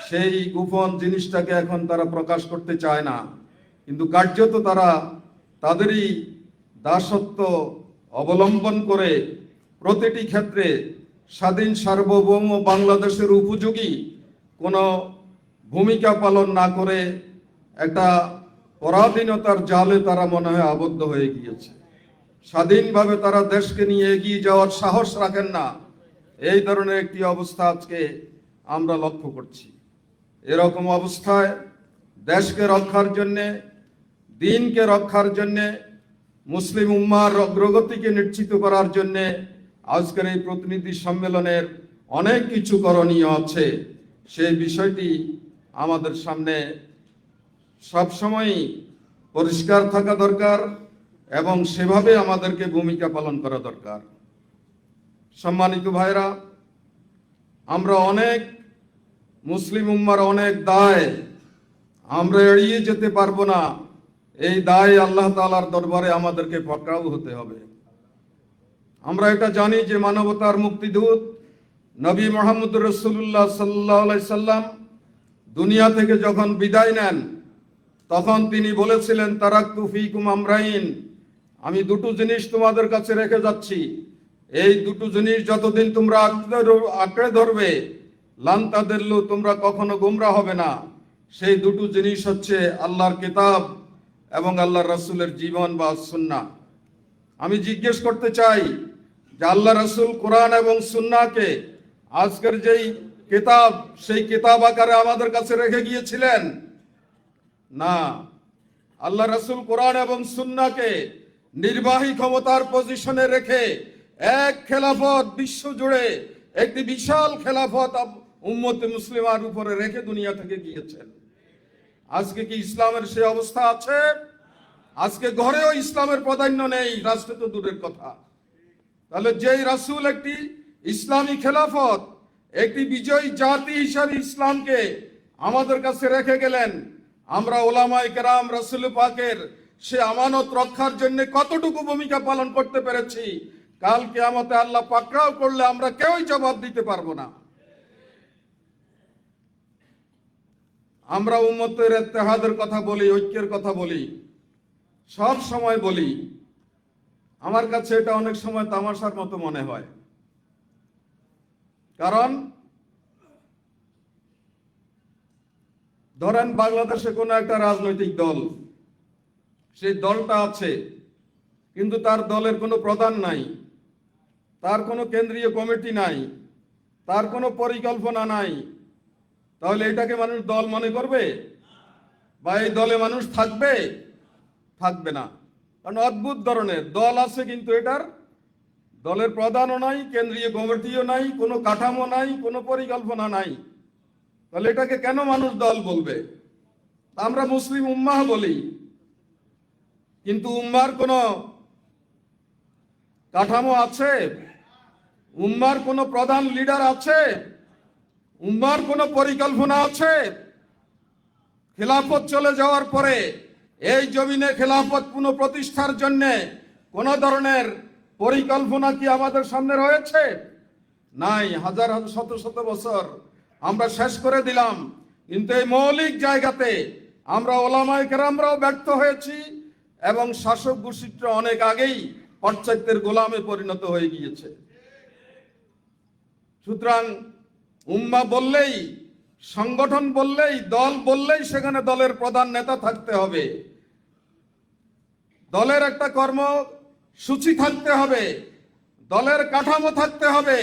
S6: সেই গোপন জিনিসটাকে এখন তারা প্রকাশ করতে চায় না, কিন্তু কার্যত তারা তাদেরই দাসত্ব অবলম্বন করে প্রতিটি ক্ষেত্রে স্বাধীন সার্বভৌম বাংলাদেশের উপযোগী কোনো ভূমিকা পালন না করে একটা পরাধীনতার জালে তারা মনে হয় আবদ্ধ হয়ে গিয়েছে। স্বাধীনভাবে তারা দেশকে নিয়ে এগিয়ে যাওয়ার সাহস রাখেন না। এই ধরনের একটি অবস্থা আজকে আমরা লক্ষ্য করছি। এরকম অবস্থায় দেশকে রক্ষার জন্যে, দিনকে রক্ষার জন্যে, মুসলিম উম্মার অগ্রগতিকে নিশ্চিত করার জন্যে আজকের এই প্রতিনিধি সম্মেলনের অনেক কিছু করণীয় আছে। সেই বিষয়টি আমাদের সামনে সবসময়ই পরিষ্কার থাকা দরকার এবং সেভাবে আমাদেরকে ভূমিকা পালন করা দরকার। সম্মানিত ভাইরা, আমরা অনেক মুসলিম উম্মার অনেক দায় আমরা এড়িয়ে যেতে পারবো না। এই দায় আল্লাহ তাআলার দরবারে আমাদেরকে পাকড়াও হতে হবে। আমরা এটা জানি যে মানবতার মুক্তিদূত নবী মুহাম্মদ রাসূলুল্লাহ সাল্লাল্লাহু আলাইহি সাল্লাম দুনিয়া থেকে যখন বিদায় নেন, তখন তিনি বলেছিলেন, তারাকতু ফীকুম আমরাইন, আমি দুটো জিনিস তোমাদের কাছে রেখে যাচ্ছি। এই দুটো জিনিস যতদিন তোমরা আঁকড়ে ধরবে, লান তাদিল্লু, তোমরা কখনো গোমরা হবে না। সেই দুটো জিনিস হচ্ছে আল্লাহর কিতাব এবং আল্লাহর রাসূলের জীবন বা সুন্নাহ। আমি জিজ্ঞেস করতে চাই যে আল্লাহ রাসূল কোরআন এবং সুন্নাহকে আজকের যেই কিতাব, সেই কিতাব আকারে আমাদের কাছে রেখে গিয়েছিলেন? না, আল্লাহ রাসূল কোরআন এবং সুন্নাহকে নির্বাহী ক্ষমতার পজিশনে রেখে এক খেলাফত বিশ্ব জুড়ে একটি বিশাল খেলাফত উম্মতে মুসলিমার উপরে রেখে দুনিয়া থেকে গিয়েছেন। আজকে কি ইসলামের সে অবস্থা আছে? আজকে ঘরেও ইসলামের প্রাধান্য নেই, রাষ্ট্রে তো দূরের কথা। তাহলে যেই রাসূল একটি ইসলামী খেলাফত, একটি বিজয়ী জাতি হিসাবে ইসলামকে আমাদের কাছে রেখে গেলেন, আমরা ওলামায়ে কেরাম রাসূল পাকের সে আমানত রক্ষার জন্য কতটুকু ভূমিকা পালন করতে পেরেছি, কাল কিয়ামতে আল্লাহ পাকড়াও করলে আমরা কেউই জবাব দিতে পারবো না। আমরা উম্মতের ইত্তেহাদের কথা বলি, ঐক্যের কথা বলি, সব সময় বলি। আমার কাছে এটা অনেক সময় তামাশার মতো মনে হয়। কারণ ধরেন বাংলাদেশে কোনো একটা রাজনৈতিক দল, সেই দলটা আছে, কিন্তু তার দলের কোনো প্রধান নাই, তার কোনো কেন্দ্রীয় কমিটি নাই, তার কোনো পরিকল্পনা নাই। তাহলে এটাকে মানুষ দল মনে করবে? বা এই দলে মানুষ থাকবে? থাকবে না। কারণ অদ্ভুত ধরনের দল আছে, কিন্তু এটার দলের প্রধানও নাই, কেন্দ্রীয় কমিটিও নাই, কোনো কাঠামো নাই, কোনো পরিকল্পনা নাই। তাহলে এটাকে কেন মানুষ দল বলবে? আমরা মুসলিম উম্মাহ বলি, কিন্তু উম্মার কোনো কাঠামো আছে? উম্মার কোনো প্রধান লিডার আছে? উম্মার কোনো পরিকল্পনা আছে? খেলাফত চলে যাওয়ার পরে এই জমিনে খেলাফত পুনঃপ্রতিষ্ঠার জন্য কোন ধরনের পরিকল্পনা কি আমাদের সামনে রয়েছে? নাই। হাজার হাজার শত শত বছর আমরা শেষ করে দিলাম, কিন্তু এই মৌলিক জায়গাতে আমরা ওলামায়ে কেরামরাও ব্যর্থ হয়েছি এবং শাসক গোষ্ঠীটা অনেক আগেই পাশ্চাত্যের গোলামে পরিণত হয়ে গিয়েছে। সুতরাং উম্মাহ বললেই, সংগঠন বললেই, দল বললেই সেখানে দলের প্রধান নেতা থাকতে হবে, দলের একটা কর্মসূচি থাকতে হবে, দলের কাঠামো থাকতে হবে,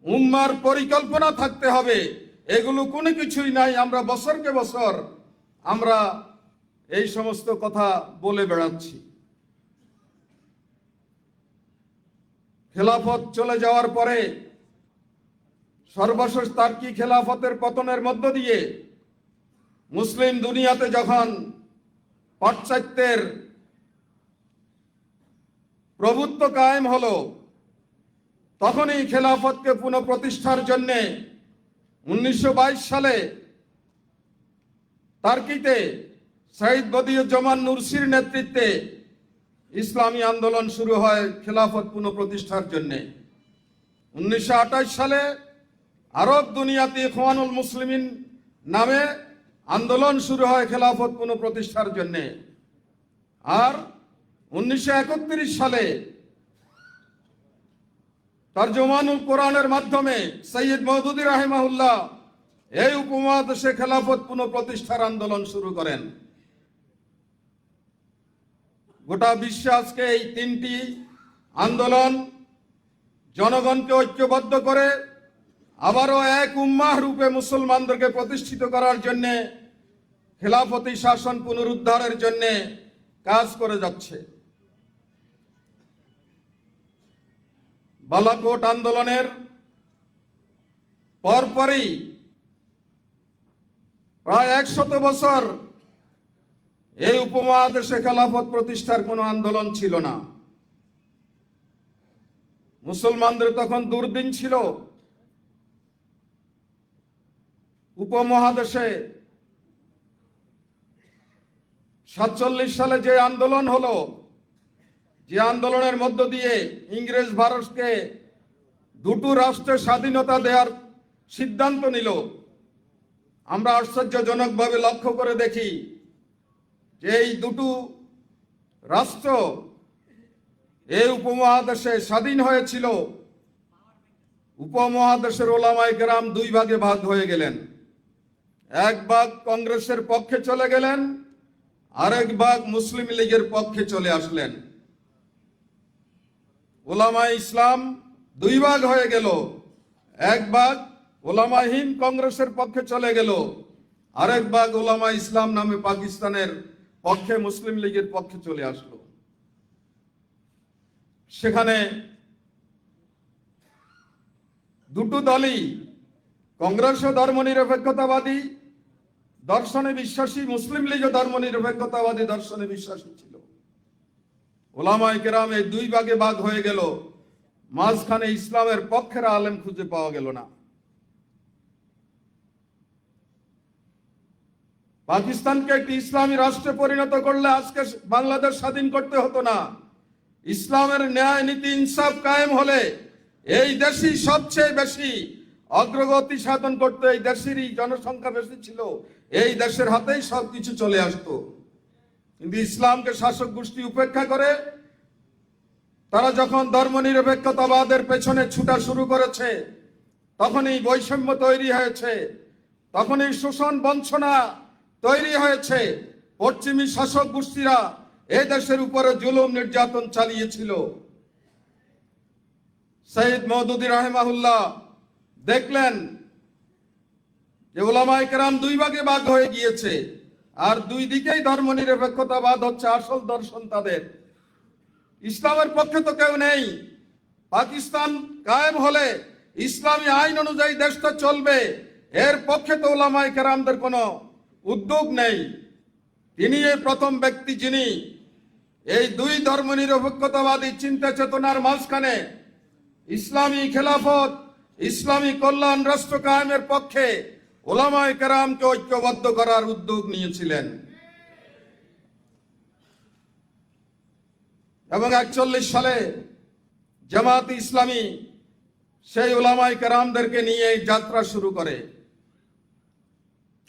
S6: উম্মার পরিকল্পনা থাকতে হবে। এগুলো কোনো কিছুই নাই। আমরা বছরকে বছর আমরা এই সমস্ত কথা বলে বেড়াচ্ছি। খেলাফত চলে যাওয়ার পরে সর্বশেষ তার্কি খেলাফতের পতনের মধ্য দিয়ে মুসলিম দুনিয়াতে যখন পাশ্চাত্যের প্রভুত্ব কায়েম হলো, তখনই খেলাফতকে পুনঃপ্রতিষ্ঠার জন্য 1922 সালে তার্কিতে শহীদ বদিউজ্জামান নুরসির নেতৃত্বে ইসলামী আন্দোলন শুরু হয় খেলাফত পুনঃপ্রতিষ্ঠার জন্য। 1928 সালে আরব দুনিয়াতে ইখওয়ানুল মুসলিমিন নামে আন্দোলন শুরু হয় খেলাফত পুনঃপ্রতিষ্ঠার জন্য। আর 1931 সালে তরজমানুল কোরআনের মাধ্যমে সৈয়দ মওদুদী রাহিমাহুল্লাহ এই উপমহাদেশে খেলাফত পুনঃপ্রতিষ্ঠার আন্দোলন শুরু করেন। গোটা বিশ্বে আজকে এই তিনটি আন্দোলন জনগণকে ঐক্যবদ্ধ করে আবারও এক উম্মাহ রূপে মুসলমানদেরকে প্রতিষ্ঠিত করার জন্য, খেলাফতি শাসন পুনরুদ্ধারের জন্য কাজ করে যাচ্ছে। বালাকোট আন্দোলনের পরপরই প্রায় 100 বছর এই উপমহাদেশে খেলাফত প্রতিষ্ঠার কোনো আন্দোলন ছিল না। মুসলমানদের তখন দুর্দিন ছিল। উপমহাদেশে 47 সালে যে আন্দোলন হলো, যে আন্দোলনের মধ্য দিয়ে ইংরেজ ভারতকে দুটো রাষ্ট্রের স্বাধীনতা দেওয়ার সিদ্ধান্ত নিল, আমরা আশ্চর্যজনকভাবে লক্ষ্য করে দেখি যে এই দুটো রাষ্ট্র এই উপমহাদেশে স্বাধীন হয়েছিল। উপমহাদেশের ওলামায়ে কেরাম দুই ভাগে ভাগ হয়ে গেলেন। এক ভাগ কংগ্রেসের পক্ষে চলে গেলেন, আরেক ভাগ মুসলিম লীগের পক্ষে চলে আসলেন। ওলামায়ে ইসলাম দুই ভাগ হয়ে গেল। এক ভাগ ওলামাহীন কংগ্রেসের পক্ষে চলে গেল, আরেক ভাগ ওলামা ইসলাম নামে পাকিস্তানের পক্ষে মুসলিম লীগের পক্ষে চলে আসলো। সেখানে দুটো দলই, কংগ্রেসও ধর্মনিরপেক্ষতাবাদী, দর্শনে বিশ্বাসী, মুসলিম লীগও ধর্মনিরপেক্ষতাবাদী দর্শনে বিশ্বাসী ছিল। ওলামায়ে কেরাম এই দুই ভাগে ভাগ হয়ে গেল, মাঝখানে ইসলামের পক্ষের আলেম খুঁজে পাওয়া গেল না। পাকিস্তানকে একটি ইসলামী রাষ্ট্রে পরিণত করলে আজকে বাংলাদেশ স্বাধীন করতে হতো না। ইসলামের ন্যায় নীতি ইনসাফ কায়েম হলে এই দেশই সবচেয়ে বেশি অগ্রগতি সাধন করতে, এই দেশেরই জনসংখ্যা বেশি ছিল, এই দেশের হাতেই সবকিছু চলে আসতো। কিন্তু ইসলামকে শাসক গোষ্ঠী উপেক্ষা করে তারা যখন ধর্মনিরপেক্ষতাবাদের পেছনে ছুটা শুরু করেছে, তখনই বৈষম্য তৈরি হয়েছে, তখনই শোষণ বঞ্চনা তৈরি হয়েছে। পশ্চিমী শাসক গোষ্ঠীরা এই দেশের উপরে জুলুম নির্যাতন চালিয়েছিল। সৈয়দ মওদুদী রাহিমাহুল্লাহ দেখলেন যে ওলামায়ে কেরাম দুই ভাগে ভাগ হয়ে গিয়েছে, আর দুই দিকেই ধর্মনিরপেক্ষতাবাদ হচ্ছে আসল দর্শন তাদের। ইসলামের পক্ষে তো কেউ নেই। পাকিস্তান কায়েম হলে ইসলামী আইন অনুযায়ী দেশটা চলবে, এর পক্ষে তো ওলামায়ে কেরামদের কোনো উদ্যোগ নেই। তিনি এই প্রথম ব্যক্তি যিনি এই দুই ধর্মনিরপেক্ষতাবাদী চিন্তা চেতনার মাঝখানে ইসলামী খেলাফত, ইসলামী কল্যাণ রাষ্ট্র কায়েমের পক্ষে ওলামায়ে কেরামকে ঐক্যবদ্ধ করার উদ্যোগ নিয়েছিলেন। এবং 41 সালে জামাত ইসলামী সেই ওলামায়ে কেরামদেরকে নিয়ে এই যাত্রা শুরু করে।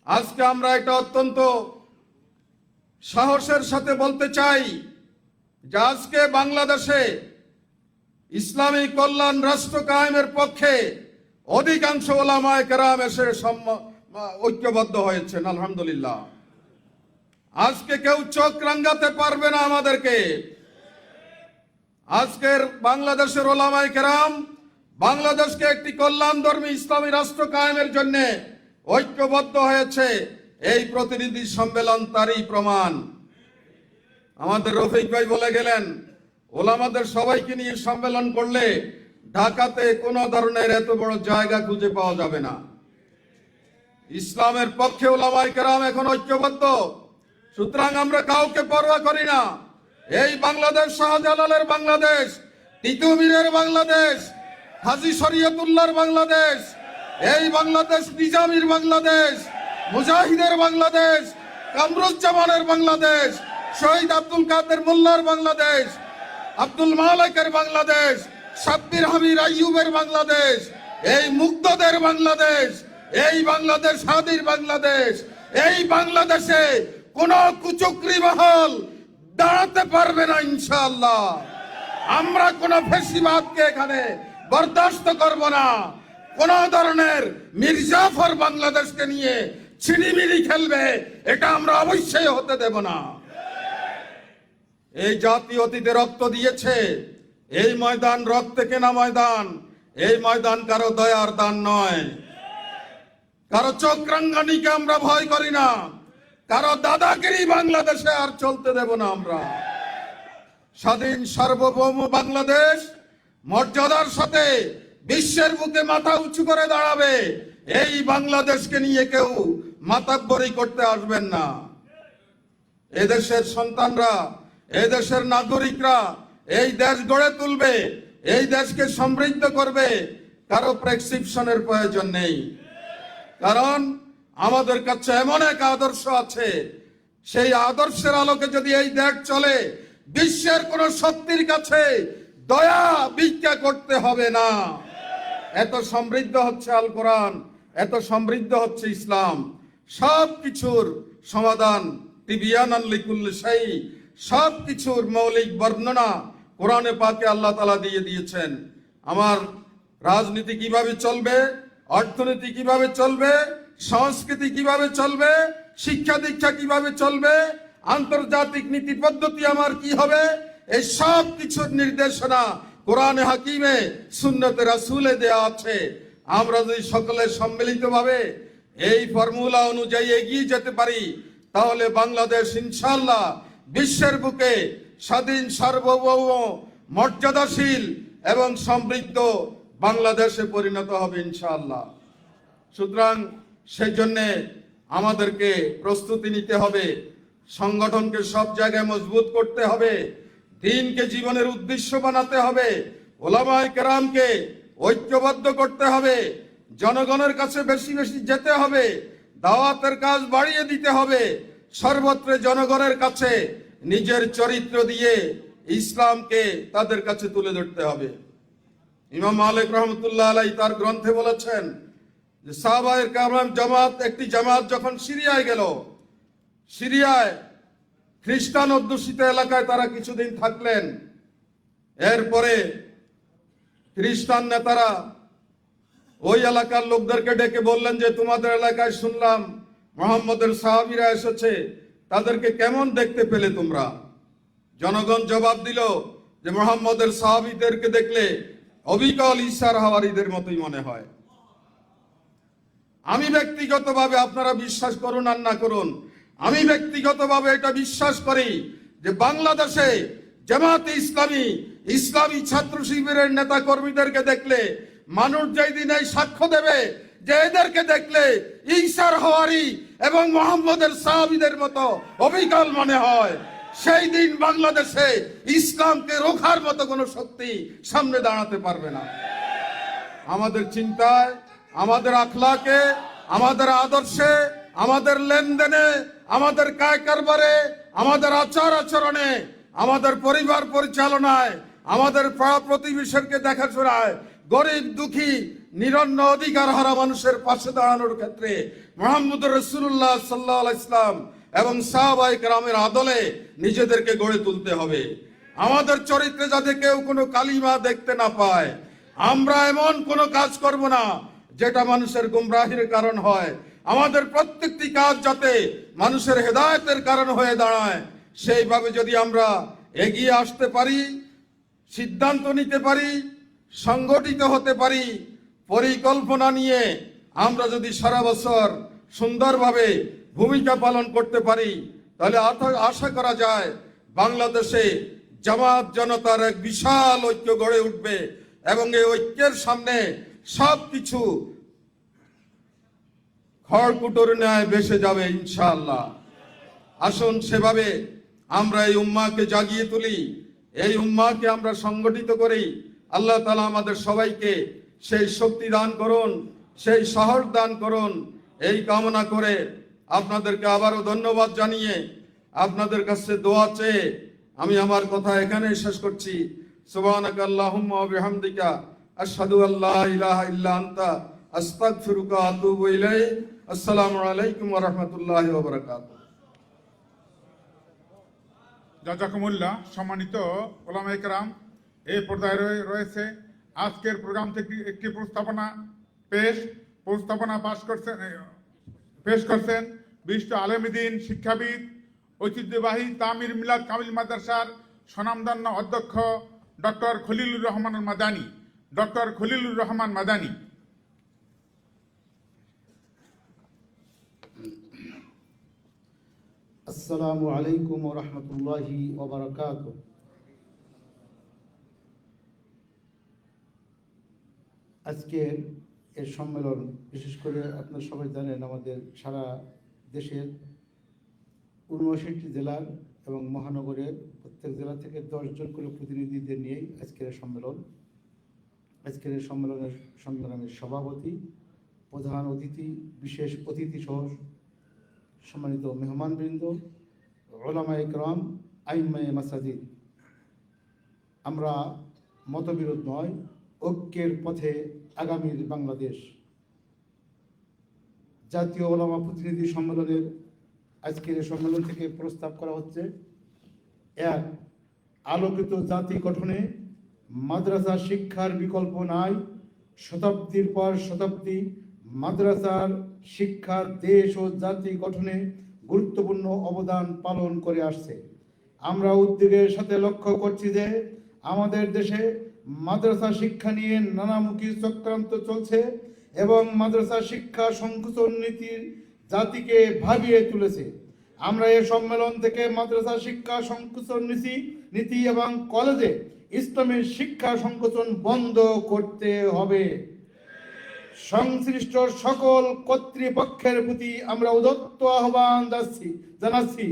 S6: আজকে আমরা এটা অত্যন্ত সাহসের সাথে বলতে চাই যে আজকে বাংলাদেশে ইসলামী কল্যাণ রাষ্ট্র কায়েমের পক্ষে অধিকাংশ ওলামায়ে কেরাম এসে ঐক্যবদ্ধ হয়েছেন। আলহামদুলিল্লাহ। আজকে কেউ চোখ রাঙাতে পারবে না আমাদেরকে। আজকের বাংলাদেশের ওলামায়ে কেরাম বাংলাদেশকে একটি কল্যাণধর্মী ইসলামী রাষ্ট্র কায়েমের জন্য ঐক্যবদ্ধ হয়েছে। এই প্রতিনিধি সম্মেলন তারই প্রমাণ। আমাদের রফিক ভাই বলে গেলেন, ওলামাদের সবাইকে নিয়ে সম্মেলন করলে ঢাকাতে কোনো ধরনের এত বড় জায়গা খুঁজে পাওয়া যাবে না। ইসলামের পক্ষে ওলামায়ে কেরাম এখন ঐক্যবদ্ধ। সুতরাং আমরা কাউকে পরোয়া করি না। এই বাংলাদেশ শাহজালালের বাংলাদেশ, তিতুমীরের বাংলাদেশ, হাজী শরীয়তুল্লাহর বাংলাদেশ, এই বাংলাদেশ নিজামীর বাংলাদেশ, মুজাহিদের বাংলাদেশ, কামরুজ্জামানের বাংলাদেশ, শহীদ আব্দুল কাদের মোল্লার বাংলাদেশ, আব্দুল মালিকের বাংলাদেশ, সাব্বির হাবির আইয়ুবের বাংলাদেশ, এই মুগ্ধদের বাংলাদেশ, এই বাংলাদেশ হাদির বাংলাদেশ। এই বাংলাদেশে কোন কুচক্রী মহল দাঁড়াতে পারবে না ইনশাআল্লাহ। আমরা কোন ফ্যাসিবাদকে এখানে বরদাস্ত করব না। কোন ধরনের মির্জাফর বাংলাদেশকে নিয়ে ছিনিমিনি খেলবে, এটা আমরা অবশ্যই হতে দেব না। এই জাতি অতীতে রক্ত দিয়েছে। এই ময়দান রক্তে কেনা ময়দান। এই ময়দান কারো দয়ার দান নয়। কারো চোখ রাঙ্গানিকে আমরা ভয় করি না। কারো দাদাগিরি বাংলাদেশে আর চলতে দেব না আমরা। স্বাধীন সার্বভৌম বাংলাদেশ মর্যাদার সাথে বিশ্বের বুকে মাথা উঁচু করে দাঁড়াবে। এই বাংলাদেশকে নিয়ে কেউ মাতাব্বরি করতে আসবেন না। এদেশের সন্তানরা, এদেশের নাগরিকরা এই দেশ গড়ে তুলবে, এই দেশকে সমৃদ্ধ করবে। কারো প্রেসক্রিপশনের প্রয়োজন নেই। কারণ আমাদের কাছে এমন এক আদর্শ আছে, সেই আদর্শের আলোকে যদি এই দেশ চলে, বিশ্বের কোন শক্তির কাছে দয়া ভিক্ষা করতে হবে না। এত সমৃদ্ধ হচ্ছে আল কোরআন, এত সমৃদ্ধ হচ্ছে ইসলাম। সব কিছুর সমাধান, তিবিয়ানান লিকুল্লি শাই, সব কিছুর মৌলিক বর্ণনা কোরআনে পাকে আল্লাহ তাআলা দিয়ে দিয়েছেন। আমার রাজনীতি কিভাবে চলবে, অর্থনীতি কিভাবে চলবে, সংস্কৃতি কিভাবে চলবে, শিক্ষা দীক্ষা কিভাবে চলবে, আন্তর্জাতিক নীতি পদ্ধতি আমার কি হবে, এই সব কিছুর নির্দেশনা কোরআনে হাকিমে সুন্নতে রাসূলে দেয়া আছে। আমরা যদি সকলে সম্মিলিতভাবে এই ফর্মুলা অনুযায়ী এগিয়ে যেতে পারি, তাহলে বাংলাদেশ ইনশাআল্লাহ বিশ্বের বুকে স্বাধীন সার্বভৌম মর্যাদাশীল এবং সমৃদ্ধ বাংলাদেশে পরিণত হবে ইনশাআল্লাহ। সুতরাং সেই জন্যে আমাদেরকে প্রস্তুতি নিতে হবে, সংগঠনকে সব জায়গায় মজবুত করতে হবে, দ্বীনকে জীবনের উদ্দেশ্য বানাতে হবে, ওলামায়ে কেরামকে ঐক্যবদ্ধ করতে হবে, জনগণের কাছে বেশি বেশি যেতে হবে, দাওয়াতের কাজ বাড়িয়ে দিতে হবে, সর্বত্র জনগণের কাছে নিজের চরিত্র দিয়ে ইসলামকে তাদের কাছে তুলে ধরতে হবে। ইমাম মালিক রহমতুল্লাহ আলাইহি তার গ্রন্থে বলেছেন যে সাহাবায়ে কেরাম একটি জামাত যখন সিরিয়ায় গেল, সিরিয়ায় খ্রিস্টান অধ্যুষিত এলাকায় তারা কিছুদিন থাকলেন। এরপরে খ্রিস্টান নেতারা ওই এলাকার লোকদেরকে ডেকে বললেন যে তোমাদের এলাকায় শুনলাম মুহাম্মদের সাহাবীরা এসেছে, তাদেরকে কেমন দেখতে পেলে তোমরা? জনগণ জবাব দিল যে মুহাম্মদের সাহাবীদেরকে দেখলে অবিকল ঈসার হাওয়ারীদের মতোই মনে হয়। আমি ব্যক্তিগতভাবে, আপনারা বিশ্বাস করুন আর না করুন, আমি ব্যক্তিগতভাবে এটা বিশ্বাস করি যে বাংলাদেশে জামাতে ইসলামী, ইসলামী ছাত্র শিবিরের নেতা কর্মীদেরকে দেখলে মানুষ যেই দিন এই সাক্ষ্য দেবে যে এদেরকে দেখলে ঈসার হাওয়ারী এবং মুহাম্মদের সাহাবীদের মতো অবিকল মনে হয়, সেই দিন বাংলাদেশে ইসলামকে রোখার মতো কোনো শক্তি সামনে দাঁড়াতে পারবে না। আমাদের চিন্তায়, আমাদের আখলাকে, আমাদের আদর্শে, আমাদের লেনদেনে, আমাদের কায় কারবারে, আমাদের আচার আচরণে, আমাদের পরিবার পরিচালনায়, আমাদের পাড়া প্রতিবেশীকে দেখাশোনায়, গরিব দুঃখী নিরন্ন অধিকার হারা মানুষের পাশে দাঁড়ানোর ক্ষেত্রে মুহাম্মদুর রাসূলুল্লাহ সাল্লাল্লাহু আলাইহি ওয়াসাল্লাম এবং সাহাবায়ে কেরামের আদলে নিজেদেরকে গড়ে তুলতে হবে। আমাদের চরিত্রে যাতে কেউ কোনো কালিমা দেখতে না পায়, আমরা এমন কোনো কাজ করব না যেটা মানুষের গুমরাহির কারণ হয়। আমাদের প্রত্যেকটি কাজ যাতে মানুষের হেদায়েতের কারণ হয়ে দাঁড়ায়, সেইভাবে যদি আমরা এগিয়ে আসতে পারি, সিদ্ধান্ত নিতে পারি, সংগঠিত হতে পারি, পরিকল্পনা নিয়ে আমরা যদি সারা বছর সুন্দরভাবে ভূমিকা পালন করতে পারি, তাহলে আশা করা যায় বাংলাদেশে জামাত জনতার এক বিশাল ঐক্য গড়ে উঠবে এবং এই ঐক্যের সামনে সবকিছু খড়কুটোর ন্যায় ভেসে যাবে ইনশাআল্লাহ। আসুন সেভাবে আমরা এই উম্মাহকে জাগিয়ে তুলি, এই উম্মাহকে আমরা সংগঠিত করি। আল্লাহ তাআলা আমাদের সবাইকে সেই শক্তি দান করুন, সেই সাহস দান করুন, এই কামনা করে আপনাদেরকে আবারও ধন্যবাদ জানিয়ে আপনাদের কাছে দোয়া চেয়ে আমি আমার কথা এখানেই শেষ করছি। সুবহানাকা আল্লাহুম্মা ওয়া বিহামদিকা আশহাদু আল্লা ইলাহা ইল্লা আনতা আস্তাগফিরুকা ওয়া আতুবু ইলাইক। আসসালামু আলাইকুম ওয়া রাহমাতুল্লাহি ওয়া বারাকাতুহু।
S7: জাযাকুমুল্লাহ। সম্মানিত ওলামায়ে কেরাম, এই পর্যায়ে রয়েছে আজকের প্রোগ্রাম থেকে একটি প্রস্তাবনা পেশ করছেন বিশিষ্ট আলেমদ্বীন, শিক্ষাবিদ, ঐতিহ্যবাহী তামির মিলাদ কামিল মাদ্রাসার স্বনামধন্য অধ্যক্ষ ডক্টর খলিলুর রহমান মাদানী।
S5: আসসালামু আলাইকুম ওয়া রাহমাতুল্লাহি ওয়া বারাকাতুহু। আজকের এই সম্মেলন, বিশেষ করে আপনারা সবাই জানেন আমাদের সারা দেশের 59টি জেলার এবং মহানগরের প্রত্যেক জেলা থেকে 10 জন করে প্রতিনিধিদের নিয়েই আজকের এই সম্মেলন। আজকের এই সম্মেলনের সংগ্রামের সভাপতি, প্রধান অতিথি, বিশেষ অতিথি সহ সম্মানিত মেহমানবৃন্দ, উলামায়ে কেরাম, আইম্মায়ে মাসাজিদ, আমরা মতবিরোধ নয়, ঐক্যের পথে আগামীর বাংলাদেশ। জাতীয় ওলামা প্রতিনিধি সম্মেলনের আজকের এই সম্মেলন থেকে প্রস্তাব করা হচ্ছে, এক, আলোকিত জাতি গঠনে মাদ্রাসা শিক্ষার বিকল্প নাই। শতাব্দীর পর শতাব্দী মাদ্রাসার শিক্ষা দেশ ও জাতি গঠনে গুরুত্বপূর্ণ অবদান পালন করে আসছে। আমরা উদ্বেগের সাথে লক্ষ্য করছি যে আমাদের দেশে মাদ্রাসা শিক্ষা নিয়ে নানামুখী চক্রান্ত চলছে এবং মাদ্রাসা শিক্ষা সংকুচন নীতি জাতিকে ভাবিয়ে তুলেছে। আমরা এই সম্মেলন থেকে মাদ্রাসা শিক্ষা সংকুচন নীতি এবং কলেজে ইসলামের শিক্ষা সংকোচন বন্ধ করতে হবে। সংশ্লিষ্ট সকল কর্তৃপক্ষের প্রতি আমরা উদাত্ত আহ্বান জানাচ্ছি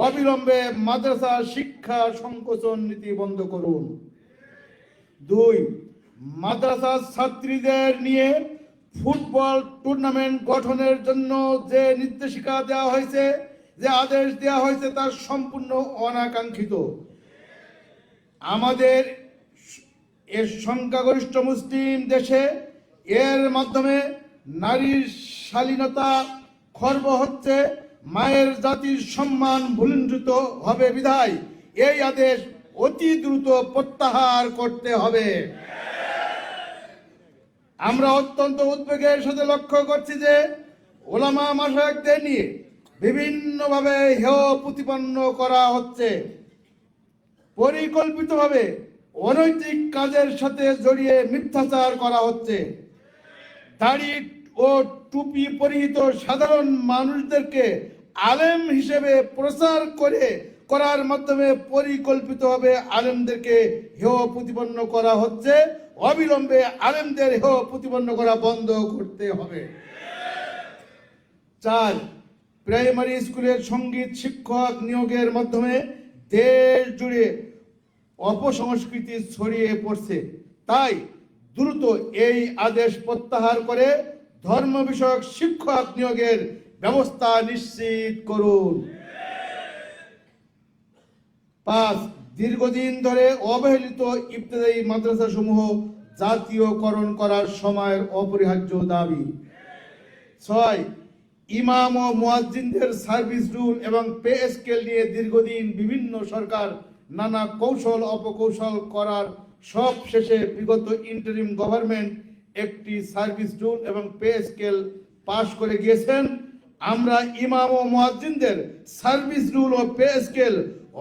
S5: অবিলম্বে মাদ্রাসা শিক্ষা সংকোচন নীতি বন্ধ করুন। 2, মাদ্রাসা ছাত্রীদের নিয়ে ফুটবল টুর্নামেন্ট গঠনের জন্য যে নির্দেশিকা দেওয়া হয়েছে, যে আদেশ দেওয়া হয়েছে, তা সম্পূর্ণ অনাকাঙ্ক্ষিত। আমাদের এর সংখ্যাগরিষ্ঠ মুসলিম দেশে এর মাধ্যমে নারীর শালীনতা খর্ব হচ্ছে, মায়ের জাতির সম্মান ভুলুণ্ঠিত হবে বিধায় এই আদেশ অতি দ্রুত প্রত্যাহার করতে হবে। আমরা অত্যন্ত উদ্বেগের সাথে লক্ষ্য করছি যে ওলামা মাশায়েখদের নিয়ে বিভিন্নভাবে হেয় প্রতিপন্ন করা হচ্ছে, পরিকল্পিতভাবে অনৈতিক কাজের সাথে জড়িয়ে মিথ্যাচার করা হচ্ছে। দাড়ি ও টুপি পরিহিত সাধারণ মানুষদেরকে আলেম হিসেবে প্রচার করার মাধ্যমে পরিকল্পিতভাবে আলেমদেরকে হেয় প্রতিপন্ন করা হচ্ছে। অবিলম্বে আলেমদের হেয় প্রতিপন্ন করা বন্ধ করতে হবে। 4, প্রাইমারি স্কুলের সঙ্গীত শিক্ষক নিয়োগের মাধ্যমে দেশ জুড়ে অপসংস্কৃতি ছড়িয়ে পড়ছে, তাই দ্রুত এই আদেশ প্রত্যাহার করে ধর্ম বিষয়ক শিক্ষক নিয়োগের ব্যবস্থা নিশ্চিত করুন। 5, দীর্ঘদিন ধরে অবহেলিত ইবতেদায়ী মাদ্রাসা সমূহ জাতীয়করণ করার সময়ের অপরিহার্য দাবি। 6, ইমাম ও মুয়াজ্জিনদের সার্ভিস রুল এবং পে স্কেল নিয়ে দীর্ঘদিন বিভিন্ন সরকার নানা কৌশল অপকৌশল করার সব শেষে বিগত ইন্টারিম গভর্নমেন্ট একটি সার্ভিস রুল এবং পে স্কেল পাশ করে গিয়েছেন। আমরা ইমাম ও মুয়াজ্জিনদের সার্ভিস রুল ও পে স্কেল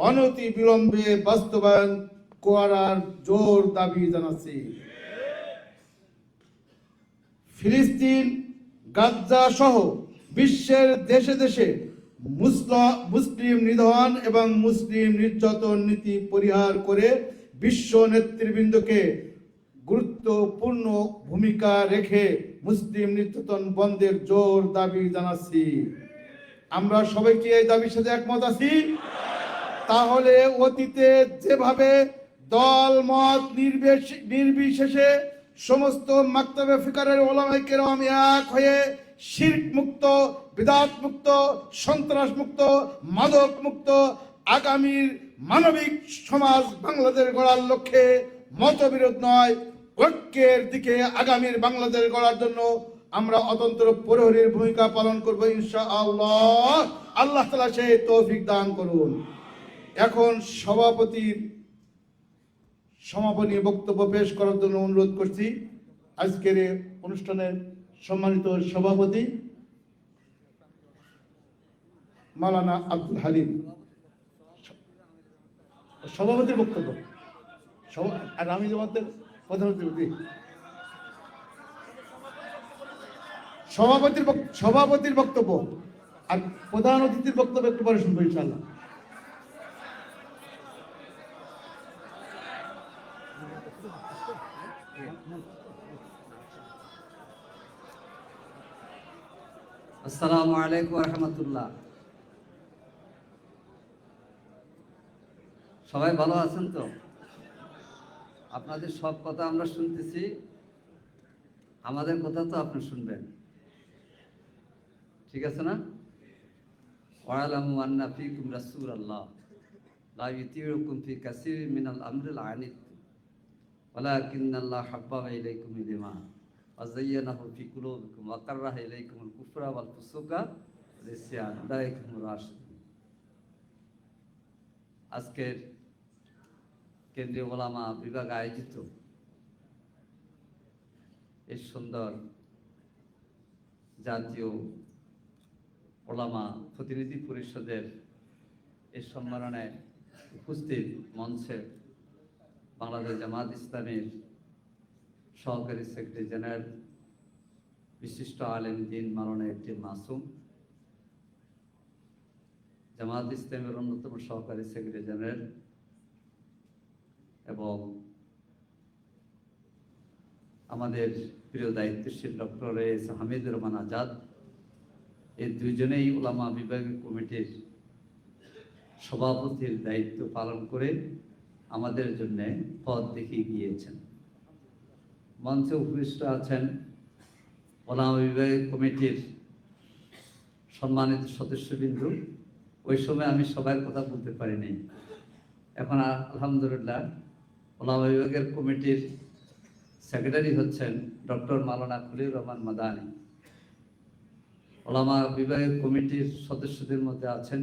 S5: অনতি বিলম্বে বাস্তবায়ন করার জোর দাবি জানাচ্ছি। ফিলিস্তিন, গাজ্জা সহ বিশ্বের দেশে দেশে মুসলিম নিধন এবং মুসলিম নির্যাতন নীতি পরিহার করে বিশ্ব নেতৃবৃন্দকে গুরুত্বপূর্ণ ভূমিকা রেখে মুসলিম নির্যাতন বন্ধের জোর দাবি জানাচ্ছি। আমরা সবাইকে এই দাবির সাথে একমত আছি। তাহলে অতীতে যেভাবে দল মত নির্বিশেষে সমস্ত মাকতাবে ফিকারের ওলামায়ে কেরাম এক হয়ে শিরক মুক্ত, বিদআত মুক্ত, সন্ত্রাস মুক্ত, মাদক মুক্ত আগামীর মানবিক সমাজ বাংলাদেশ গড়ার লক্ষ্যে মতবিরোধ নয়, ঐক্যের দিকে আগামীর বাংলাদেশ গড়ার জন্য আমরা অতন্ত্র প্রহরীর ভূমিকা পালন করব ইনশাআল্লাহ। আল্লাহ তাআলা সেই তৌফিক দান করুন। এখন সভাপতির সমাপনী বক্তব্য পেশ করার জন্য অনুরোধ করছি আজকের এই অনুষ্ঠানের সম্মানিত সভাপতি মাওলানা আব্দুল হালিম। সভাপতির বক্তব্য আর আমি জামাতের প্রধান অতিথি। সভাপতির বক্তব্য আর প্রধান অতিথির বক্তব্য একটু পরে শুনবো ইনশাআল্লাহ।
S8: আসসালামু আলাইকুম ওয়া রাহমাতুল্লাহ। সবাই ভালো আছেন তো? আপনাদের সব কথা আমরা শুনতেছি, আমাদের কথা তো আপনি শুনবেন, ঠিক আছে না? ওয়ালামু আন্না ফীকুম রাসূলুল্লাহ লা ইউতিউকুম ফী কাসীরিন মিনাল আমরিল আনিতুম ওয়ালাকিন্নাল্লাহ হাব্বাবা ইলাইকুমুল ঈমান ওয়া যায়্যানাহু ফী কুলুবিকুম ওয়া কাররাহা ইলাইকুমুল কুফরা ওয়াল ফুসুকা ওয়াল ইসয়ান উলাইকা হুমুর রাশিদুন। আজকের কেন্দ্রীয় ওলামা বিভাগ আয়োজিত এই সুন্দর জাতীয় ওলামা প্রতিনিধি পরিষদের এই সম্মেলনে উপস্থিত মঞ্চে বাংলাদেশ জামাত ইসলামীর সহকারী সেক্রেটারি জেনারেল বিশিষ্ট আলেম দ্বীন মাওলানা এফটি মাসুম, জামাত ইসলামের অন্যতম সহকারী সেক্রেটারি জেনারেল এবং আমাদের প্রিয় দায়িত্বশীল ডক্টর এস হামিদুর রহমান আজাদ, এই দুইজনেই উলামা বিভাগীয় কমিটির সভাপতির দায়িত্ব পালন করে আমাদের জন্য পথ দেখিয়ে গিয়েছেন। মঞ্চে উপবিষ্ট আছেন উলামা বিভাগীয় কমিটির সম্মানিত সদস্যবৃন্দ। ওই সময় আমি সবার কথা বলতে পারিনি। এখন আলহামদুলিল্লাহ উলামা বিভাগের কমিটির সেক্রেটারি হচ্ছেন ডক্টর মাওলানা খলিলুর রহমান মাদানী। উলামা বিভাগের কমিটির সদস্যদের মধ্যে আছেন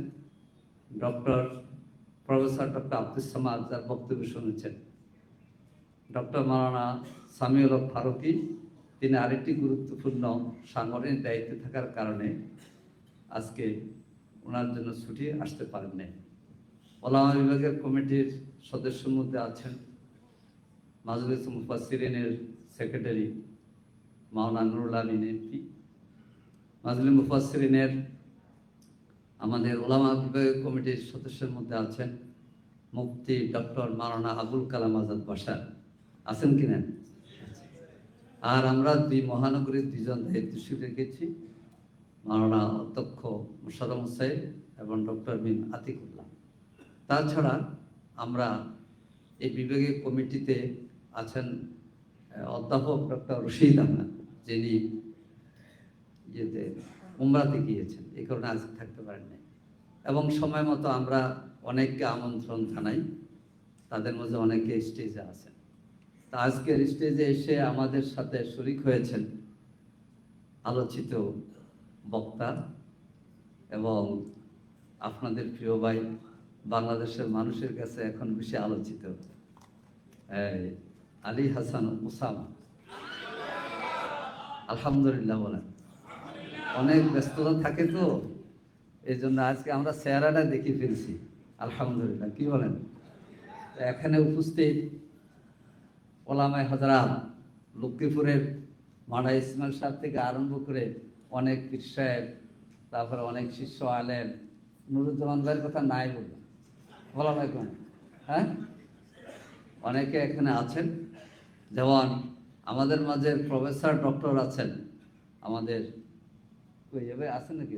S8: প্রফেসর ডক্টর আব্দুস সামাদ, যার বক্তব্য শুনেছেন, ডক্টর মাওলানা সামিউল হক ফারুকী। তিনি আরেকটি গুরুত্বপূর্ণ সাংগঠনিক দায়িত্বে থাকার কারণে আজকে ওনার জন্য ছুটি আসতে পারেন নাই। উলামা বিভাগের কমিটির সদস্যের মধ্যে আছেন মাজলিস মুফাসসিরিনের সেক্রেটারি মাওলানা নুরুল আমিন এমপি। মাজলিস মুফাসসিরিনের আমাদের উলামা বিভাগীয় কমিটির সদস্যের মধ্যে আছেন মুফতি ডক্টর মাওলানা আবুল কালাম আজাদ বাশার, আছেন কিনা? আর আমরা দুই মহানগরীর দুইজন দায়িত্বশীল রেখেছি, মাওলানা অধ্যক্ষ মুশাররফ হোসেন এবং ডক্টর মিন আতিকুল্লাহ। তাছাড়া আমরা এই বিভাগীয় কমিটিতে আছেন অধ্যাপক ডক্টর রশিদ আহমেদ, যিনি উমরাতে গিয়েছেন, এই কারণে আজকে থাকতে পারেন নাই। এবং সময় মতো আমরা অনেককে আমন্ত্রণ জানাই, তাদের মধ্যে অনেকে স্টেজে আছেন। তা আজকের স্টেজে এসে আমাদের সাথে শরিক হয়েছেন আলোচিত বক্তা এবং আপনাদের প্রিয় ভাই, বাংলাদেশের মানুষের কাছে এখন বেশি আলোচিত আলী হাসান ওসামা। আলহামদুলিল্লাহ বলেন। অনেক ব্যস্ততা থাকে তো, এই জন্য আজকে আমরা চেহারাটা দেখে ফেলছি। আলহামদুলিল্লাহ, কি বলেন? এখানে উপস্থিত ওলামায়ে হযরত, লক্ষ্মীপুরের মাডা ইসমাইল সাহেব থেকে আরম্ভ করে অনেক পীর সাহেব, তারপরে অনেক শিষ্য আলেম, নুরুজ্জামান ভাইয়ের কথা নাই বলা হয় কোন, হ্যাঁ, অনেকে এখানে আছেন। যেমন আমাদের মাঝে প্রফেসর ডক্টর আছেন, আমাদের ভাই আছেন নাকি,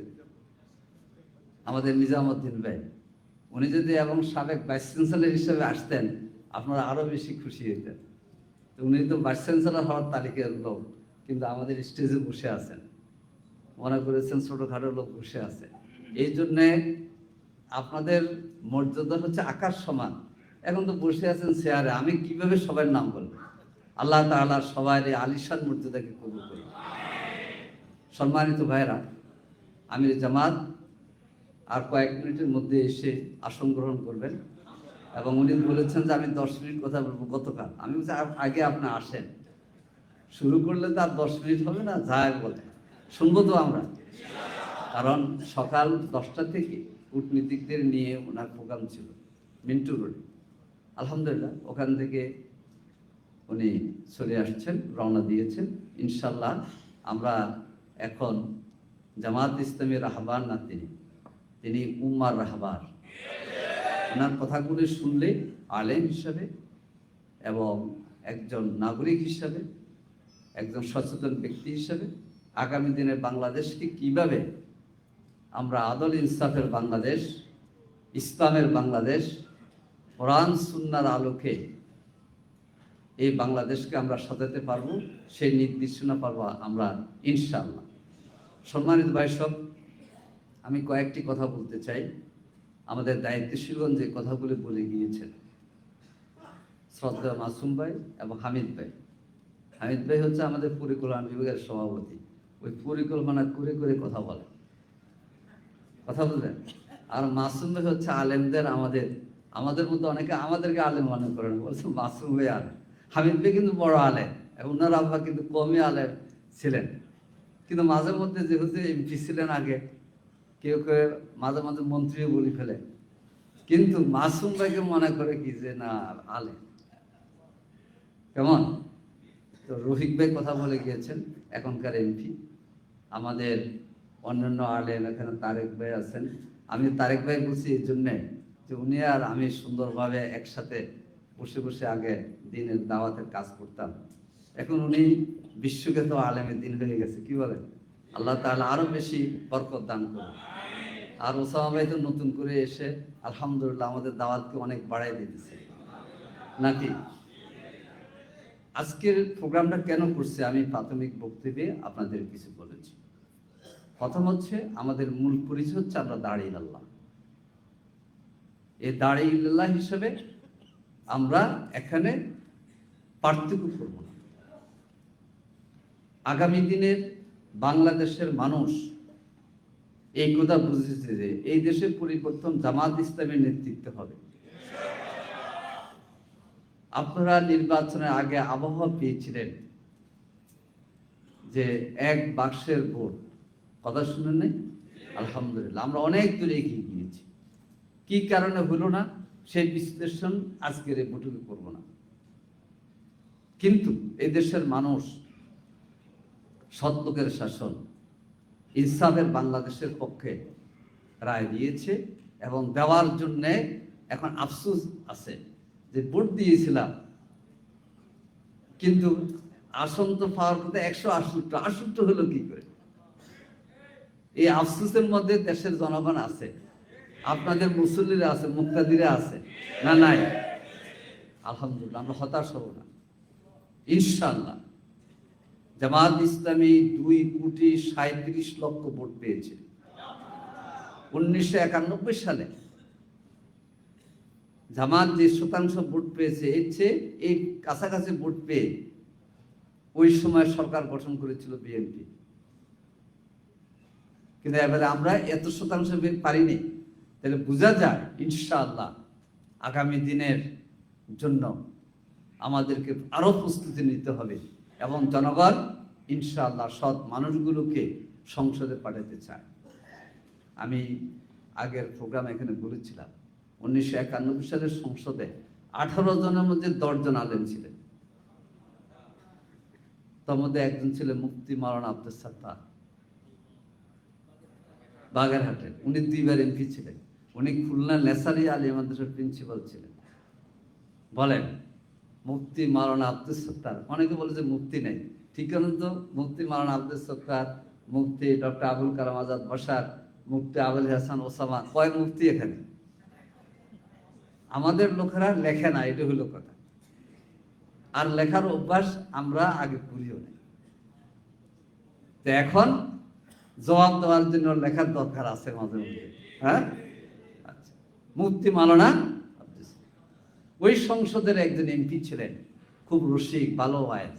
S8: আমাদের নিজামুদ্দিন ভাই। উনি যদি এবং সাবেক ভাইস চ্যান্সেলর হিসেবে আসতেন আপনারা আরো বেশি খুশি হইতেন। তো উনি তো ভাইস চ্যান্সেলর হওয়ার তালিকার লোক, কিন্তু আমাদের স্টেজে বসে আছেন, মনে করেছেন ছোটখাটো লোক বসে আছে। এই জন্যে আপনাদের মর্যাদা হচ্ছে আকাশ সমান। এখন তো বসে আছেন চেয়ারে, আমি কিভাবে সবার নাম বলবো? আল্লাহ তাআলা সবার এই আলিশান মর্যাদাকে কবুল করুন। সম্মানিত ভাইরা, আমির জামাত আর কয়েক মিনিটের মধ্যে এসে আসন গ্রহণ করবেন এবং উনি বলেছেন যে আমি 10 মিনিট কথা বলবো গতকাল। আমি বলছি আগে আপনি আসেন, শুরু করলে তো আর 10 মিনিট হবে না, যাই বলে শুনবো তো আমরা। কারণ সকাল 10টা থেকে কূটনীতিকদের নিয়ে ওনার প্রোগ্রাম ছিল মিন্টু রোডে। আলহামদুলিল্লাহ ওখান থেকে উনি চলে আসছেন, রওনা দিয়েছেন। ইনশাল্লাহ আমরা এখন জামাত ইসলামী রাহবার না, তিনি উম্মার রাহবার। ওনার কথাগুলি শুনলে আলেম হিসাবে এবং একজন নাগরিক হিসাবে, একজন সচেতন ব্যক্তি হিসাবে আগামী দিনে বাংলাদেশকে কিভাবে আমরা আদল ইনসাফের বাংলাদেশ, ইসলামের বাংলাদেশ, কোরআন সুন্নাহর আলোকে এই বাংলাদেশকে আমরা সাজাতে পারবো, সেই নির্দেশনা পারবো আমরা ইনশাআল্লাহ। সম্মানিত ভাই সব, আমি কয়েকটি কথা বলতে চাই। আমাদের দায়িত্বশীলগণ যে কথাগুলি বলে গিয়েছেন, শ্রদ্ধা মাসুম ভাই এবং হামিদ ভাই। হামিদ ভাই হচ্ছে আমাদের পরিকল্পনা বিভাগের সভাপতি, ওই পরিকল্পনা করে করে কথা বললেন। আর মাসুম ভাই হচ্ছে আলেমদের, আমাদের মধ্যে অনেকে আমাদেরকে আলেম মনে করেন, বলছে মাসুম ভাই আলেম। হামিদ ভাই কিন্তু বড় আলেম, ওনার আব্বা কিন্তু কমই আলেম ছিলেন, কিন্তু মাঝে মধ্যে যেহেতু এমপি ছিলেন আগে, কেউ কেউ মাঝে মাঝে মন্ত্রীও বলি ফেলে, কিন্তু মাসুম ভাইকে মনে করে কি যে না আলেম। কেমন? তো রফিক ভাই কথা বলে গিয়েছেন, এখনকার এমপি। আমাদের অন্যান্য আলেম, এখানে তারেক ভাই আছেন। আমি তারেক ভাই বলছি এই জন্যে যে উনি আর আমি সুন্দরভাবে একসাথে বসে বসে আগে দিনের দাওয়াতের কাজ করতাম, এখন উনি বিশ্বখ্যাত আলেমে দিন হয়ে গেছে, কি বলেন? আল্লাহ তাআলা আরো বেশি বরকত দান করুন। আর ওসামা ভাই তো নতুন করে এসে আলহামদুলিল্লাহ আমাদের দাওয়াতকে অনেক বাড়াই দিতেছে নাকি? আজকের প্রোগ্রামটা কেন করছে আমি প্রাথমিক বক্তব্যে আপনাদের কিছু বলেছি। প্রথম হচ্ছে আমাদের মূল পরিচয় হচ্ছে আমরা দাঁড়িয়ে আল্লাহ। এই দাঁড়িয়ে আল্লাহ হিসেবে আমরা এখানে পার্থক্য করব না। আগামী দিনের বাংলাদেশের মানুষ এই কথা বুঝেছে যে এই দেশের পরিবর্তন জামাত ইসলামের নেতৃত্বে হবে। আপনারা নির্বাচনের আগে আবহাওয়া পেয়েছিলেন যে এক বাক্সের ভোট, কথা শুনেন নাই? আলহামদুলিল্লাহ আমরা অনেক দূরে এগিয়ে গিয়েছি। কি কারণে হলো না সেই বিশ্লেষণ আজকের এই বৈঠকে করব না। কিন্তু এই দেশের মানুষ সৎলোকের শাসন, ইনসাফের বাংলাদেশের পক্ষে রায় দিয়েছে এবং দেওয়ার জন্যে এখন আফসোস আছে যে ভোট দিয়েছিলাম কিন্তু আসন তো পাওয়ার কথা 168 হলো কি করে? এই আফসোসের মধ্যে দেশের জনগণ আছে, আপনাদের মুসল্লিরা আছে, মুক্তাদিরা আছে না? নাই। আলহামদুলিল্লাহ আমরা হতাশ হব না ইনশাআল্লাহ। জামাত ইসলামী 2,37,00,000 ভোট পেয়েছে 1991 সালে। জামাত যে শতাংশ ভোট পেয়েছে এর চেয়ে এই কাছাকাছি ভোট পেয়ে ওই সময় সরকার গঠন করেছিল বিএনপি। কিন্তু এবারে আমরা এত শতাংশ পারিনি। তাহলে বোঝা যায় ইনশাআল্লাহ আগামী দিনের জন্য আমাদেরকে আরো প্রস্তুতি নিতে হবে এবং জনগণ ইনশাআল্লাহ সৎ মানুষগুলোকে সংসদে পাঠাতে চায়। আমি আগের প্রোগ্রামে এখানে বলেছিলাম 1991 সালের সংসদে 18 জনের মধ্যে 10 জন আলেম ছিলেন। তার মধ্যে একজন ছিলেন মুফতি মাওলানা আব্দুস সাত্তার বাগেরহাটের। উনি 2 বার এমপি ছিলেন। উনি খুলনা নেসারি আলিয়া মাদ্রাসার প্রিন্সিপাল ছিলেন। বলেন মুফতি মাওলানা আব্দুস সাত্তার, অনেকে বলে যে মুফতি নেই, ঠিক আছে তো? মুফতি মাওলানা আব্দুস সাত্তার, মুফতি ডক্টর আবুল কালাম আজাদ বসার, মুফতি আবুল হাসান ওসামা, কয় মুফতি এখানে? আমাদের লোকেরা লেখে না, এটা হলো কথা। আর লেখার অভ্যাস আমরা আগে করিও না। তো এখন জবাব দেওয়ার জন্য লেখার দরকার আছে মাঝে মধ্যে। হ্যাঁ, আচ্ছা। মুফতি মাওলানা ওই সংসদের একজন এমপি ছিলেন, খুব রসিক, ভালো ওয়াইজ।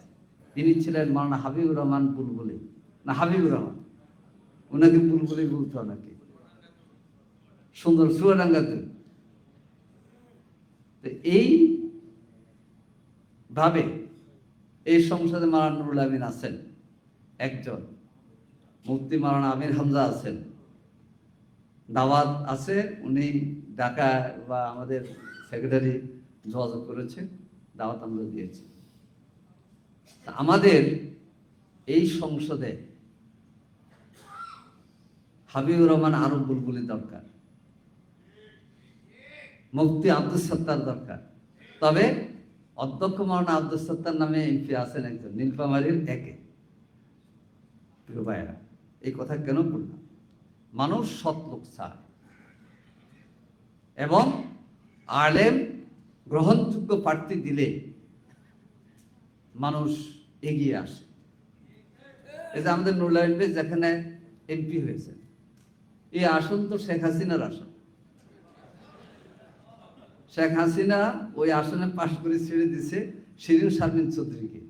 S8: তিনি ছিলেন মাওলানা হাবিবুর রহমান বুলবুলি, না হাবিবুর রহমান, ওনাকে বুলবুলি বলতো নাকি, সুন্দর চুয়াডাঙ্গাতে। এই ভাবে এই সংসদে মাওলানা নুরুল আমিন আছেন একজন, মুফতি মাওলানা আমির হামজা আছেন, দাওয়াত আছে, উনি ঢাকা বা আমাদের সেক্রেটারি যোগাযোগ করেছে, দাওয়াত আমরা দিয়েছি। আমাদের এই সংসদে হাবিবুর রহমান আরো বুলবুলি দরকার, মুফতি আব্দুস সাত্তার দরকার। তবে অধ্যক্ষ মাওলানা আব্দুস সাত্তার নামে এমপি আছেন একজন, নীলফামারীর একে। প্রিয় ভাইয়েরা, এই কথা কেন বললাম? মানুষ সৎ লোক চায় এবং আলেম গ্রহণযোগ্য প্রার্থী দিলে মানুষ এগিয়ে আসে। এই যে আমাদের নুরুল আমিন ভাই যেখানে এমপি হয়েছে, এই আসন তো শেখ হাসিনার আসন। শেখ হাসিনা ওই আসনে পাশ করে ছেড়ে দিছে শিরিন শারমিন চৌধুরীকে,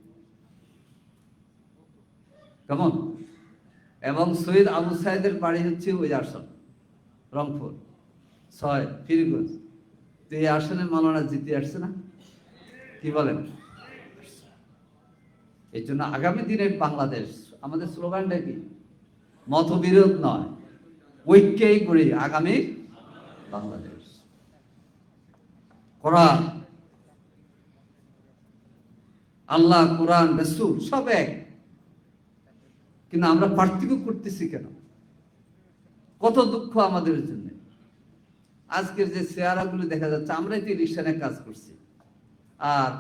S8: কেমন? এবং সৈয়দ আবু সাইদের বাড়ি হচ্ছে ওই আসন, রংপুর 6 ফিরগঞ্জ। তো এই আসনে মাওলানা জিতে আসছে না? কি বলেন? এই জন্য আগামী দিনের বাংলাদেশ, আমাদের স্লোগানটা কি? মতবিরোধ নয়, ঐক্যই করি আগামী বাংলাদেশ। কোরআন, আল্লাহ, কোরআন, রাসূল সব এক, কিন্তু আমরা পার্থক্য করতেছি কেন? কত দুঃখ আমাদের জন্য। আজকের যে চেহারাগুলো দেখা যাচ্ছে, আমরাই তো ইলেকশনে কাজ করছি, আর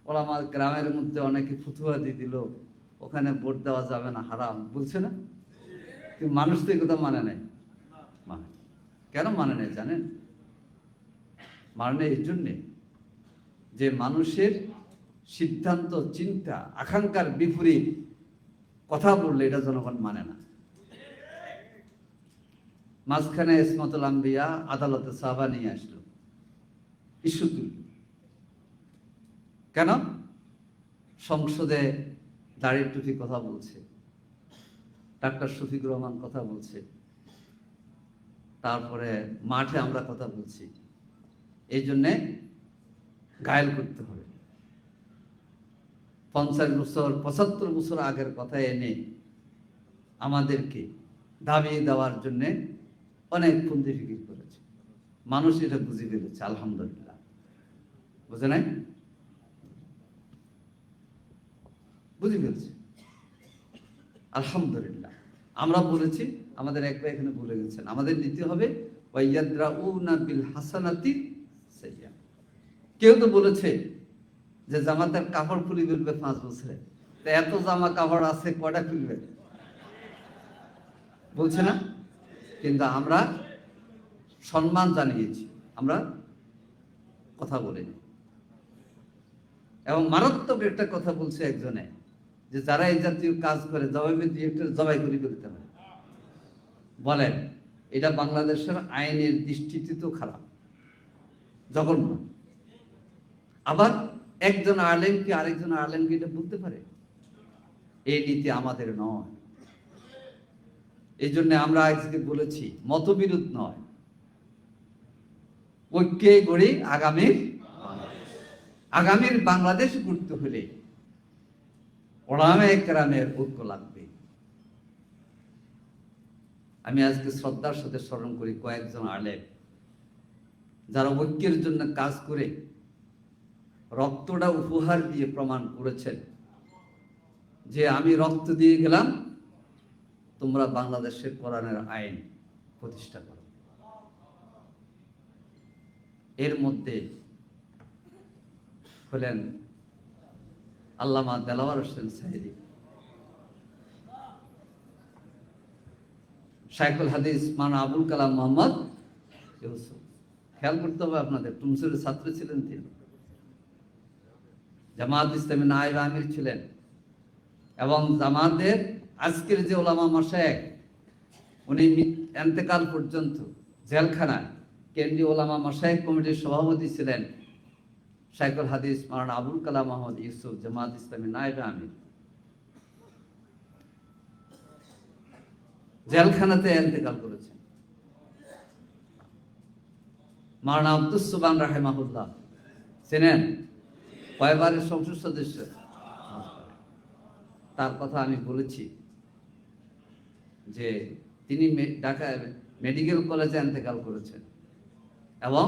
S8: ওলামা গ্রামের মধ্যে অনেকে ফতুয়া দিয়ে দিল, ওখানে ভোট দেওয়া যাবে না, হারাম বলছে না? কিন্তু মানুষ তো একথা মানে নাই। কেন মানে নাই জানেন? মানে এই জন্যে যে মানুষের সিদ্ধান্ত, চিন্তা, আকাঙ্ক্ষার বিপরীত কথা বললে এটা জনগণ মানে না। মাঝখানে ইসমাতুল আম্বিয়া আদালতে সাহাবা নিয়ে আসলো, ইস্যু তুলল। কেন? সংসদে দাড়ির টুপি কথা বলছে, ডাক্তার শফিকুর রহমান কথা বলছে, তারপরে মাঠে আমরা কথা বলছি, এই জন্যে ঘায়েল করতে হবে। 50 বছর 75 বছর আগের কথা এনে আমাদেরকে দাবিয়ে দেওয়ার জন্যে অনেক ফন্দি ফিকির করেছে। মানুষ এটা বুঝে ফেলেছে, আলহামদুলিল্লাহ। বুঝে নাই? বুঝে ফেলছে, আলহামদুলিল্লাহ। আমরা বলেছি, আমাদের এক ভাই এখানে বলে গেছেন, আমাদের নীতি হবে ওয়াইয়াদরাউনা বিল হাসানাতি সাইয়্যা। কেউ তো বলেছে যে জামাতের কাপড় খুলে ফেলবে 5 বছরে, তো এত জামা কাপড় আছে কয়টা খুলবে? বলছে না? কিন্তু আমরা সম্মান জানিয়েছি, আমরা কথা বলিনি। এবং মারাত্মক একটা কথা বলছে একজনে, যে যারা এই জাতীয় কাজ করে জবাবে দিয়ে একটা জবাই করে করতে হবে। বলেন, এটা বাংলাদেশের আইনের দৃষ্টিতে তো খারাপ, জঘন্য। আবার একজন আলেমকে আরেকজন আলেমকে এটা বলতে পারে? এই নীতি আমাদের নয়। এই জন্য আমরা আজকে বলেছি, মতবিরোধ নয়, ঐক্যে গড়ি আগামীর বাংলাদেশ গড়তে হলে ওলামায়ে কেরামের ঐক্য লাগবে। আমি আজকে শ্রদ্ধার সাথে স্মরণ করি কয়েকজন আলেম যারা ঐক্যের জন্য কাজ করে রক্তটা উপহার দিয়ে প্রমাণ করেছেন যে আমি রক্ত দিয়ে গেলাম, তোমরা বাংলাদেশের কোরআনের আইন প্রতিষ্ঠা করো। এর মধ্যে হলেন আল্লামা দেলাওয়ার হোসেন সাইদি, শাইখুল হাদিস মাওলানা আবুল কালাম মোহাম্মদ ইউসুফ। খেয়াল করতে হবে আপনাদের, টুমসুরের ছাত্র ছিলেন তিনি, জামাত ইসলামী নায়েব আমির ছিলেন, এবং জামাতের আজকের যে ওলামা মাশায়েখ, উনি ইন্তেকাল পর্যন্ত জেলখানায় কেন্দ্রীয় ওলামা মাশায়েখ কমিটির সভাপতি ছিলেন শাইখুল হাদিস মাওলানা আবুল কালাম মোহাম্মদ ইউসুফ, জামাত ইসলামী নায়েব আমির। জেলখানাতে ইন্তেকাল করেছেন। মাওলানা আব্দুস সুবহান রাহিমাহুল্লাহ চেনেন? কয়বারের সংসদ সদস্য। তার কথা আমি বলেছি যে তিনি ঢাকা মেডিকেল কলেজে ইন্তেকাল করেছেন এবং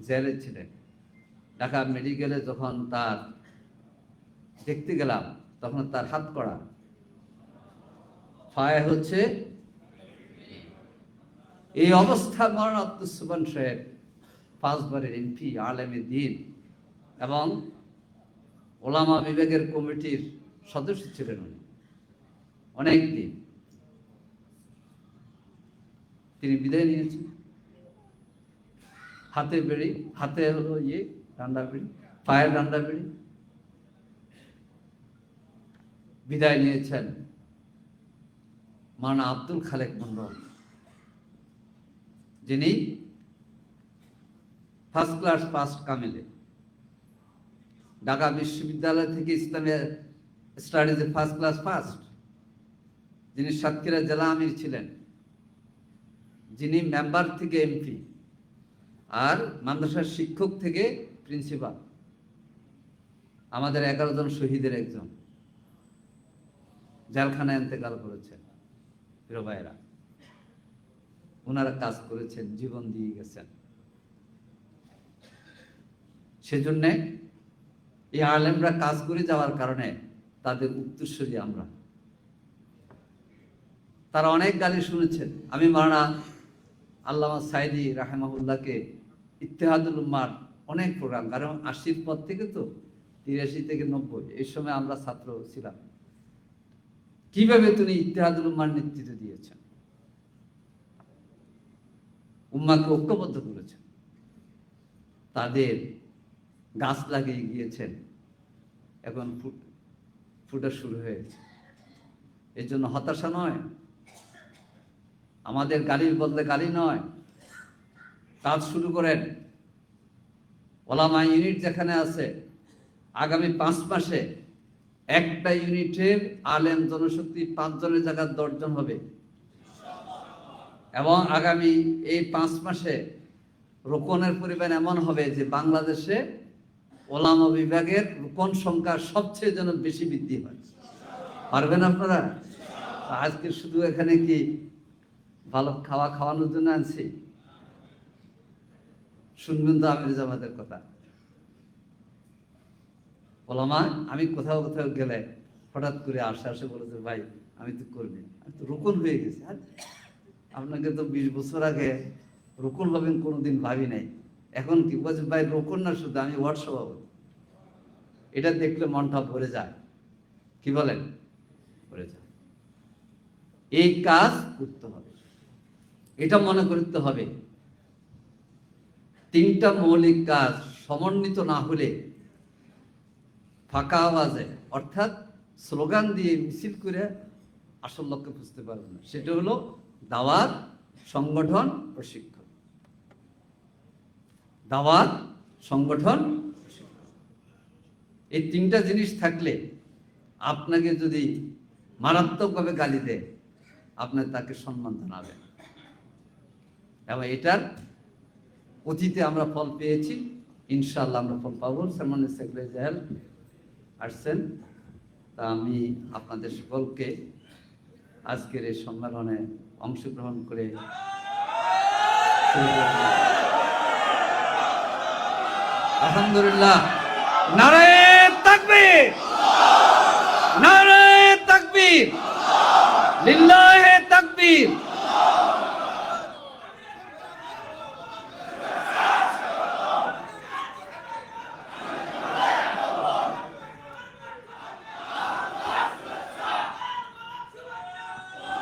S8: জেলে ছিলেন। ঢাকা মেডিকেলে যখন তার দেখতে গেলাম, তখন তার হাত করা, পায়ে হচ্ছে। এই অবস্থা মাওলানা আব্দুস সুবহান সাহেব 5 বারের এমপি, আলেমে দ্বীন এবং ওলামা বিভাগের কমিটির সদস্য ছিলেন উনি অনেক দিন। তিনি বিদায় নিয়েছেন, হাতে বেড়ি, হাতে হলো ডান্ডা বেড়ি, পায়ের ডান্ডা বেড়ি। বিদায় নিয়েছেন মাওলানা আব্দুল খালেক মন্ডল, যিনি ফার্স্ট ক্লাস পাস কামেলে, ঢাকা বিশ্ববিদ্যালয় থেকে ইসলামিক স্টাডিজে ফার্স্ট ক্লাস ফার্স্ট, যিনি সাতক্ষীরা জেলা আমির ছিলেন, যিনি মেম্বার থেকে এমপি, আর মাদ্রাসার শিক্ষক থেকে প্রিন্সিপাল, আমাদের 11 জন শহীদের একজন, জেলখানায় ইন্তেকাল করেছেন। প্রিয় ভাইরা, ওনারা কাজ করেছেন, জীবন দিয়ে গেছেন। সেজন্য এই আলেমরা কাজ করে যাওয়ার কারণে তাদের উত্তরসূরি আমরা। তারা অনেক গালি শুনেছেন। আমি মাওলানা আল্লামা সাইদি রাহিমাহুল্লাহকে ইত্তেহাদুল উম্মার অনেক প্রোগ্রাম, কারণ 80-র পর থেকে তো 83 থেকে 90 এই সময় আমরা ছাত্র ছিলাম। কিভাবে তিনি ইত্তেহাদুল উম্মার নেতৃত্ব দিয়েছেন, উম্মাকে ঐক্যবদ্ধ করেছেন, তাদের গাছ লাগিয়ে গিয়েছেন, এখন ফুটা শুরু হয়েছে। এর জন্য হতাশা নয়, আমাদের গালির বদলে গালি নয়, কাজ শুরু করেন। ওলামা ইউনিট যেখানে আছে, আগামী 5 মাসে একটা ইউনিটের আলেম জনশক্তি 5 জনের জায়গায় 10 জন হবে, এবং আগামী এই 5 মাসে রোকনের পরিমাণ এমন হবে যে বাংলাদেশে ওলামা বিভাগের রোকন সংখ্যা সবচেয়ে যেন বেশি বৃদ্ধি হয়। পারবেন আপনারা? আজকে শুধু এখানে কি ভালো খাওয়ানোর জন্য আনছি? শুনবেন তো আমির জামাতের কথা। ওলামা, আমি কোথাও কোথাও গেলে হঠাৎ করে আসে বলেছে, ভাই আমি তো কর্মী, আমি তো রোকন হয়ে গেছি। আপনাকে তো 20 বছর আগে রোকন হবেন কোনোদিন ভাবি নাই, এখন কি বলছে ভাই রোকন না, শুধু আমি ওয়ার্ড সভাপতি। এটা দেখলে মনটা ভরে যায়। কি বলেন? ভরে যায়। এই কাজ করতে হবে, এটা মনে করতে হবে। 3টা মৌলিক কাজ সমন্বিত না হলে ফাঁকা আওয়াজে, অর্থাৎ স্লোগান দিয়ে মিছিল করে আসল লক্ষ্যে বুঝতে পারবে না। সেটা হলো দাওয়াত, সংগঠন, প্রশিক্ষণ। দাওয়াত, সংগঠন, প্রশিক্ষণ। এই 3টা জিনিস থাকলে আপনাকে যদি মারাত্মকভাবে গালি দেয়, আপনার তাকে সম্মান জানাবেন। এবং এটার অতীতে আমরা ফল পেয়েছি, ইনশাআল্লাহ আমরা ফল পাবো। সম্মানিত সেক্রেটারি জেনারেল আসছেন, তা আমি আপনাদের সকলকে আজকের এই সম্মেলনে অংশগ্রহণ করে আলহামদুলিল্লাহ, নারায়ে তাকবীর, নারায়ে তাকবীর, লিল্লাহে তাকবীর।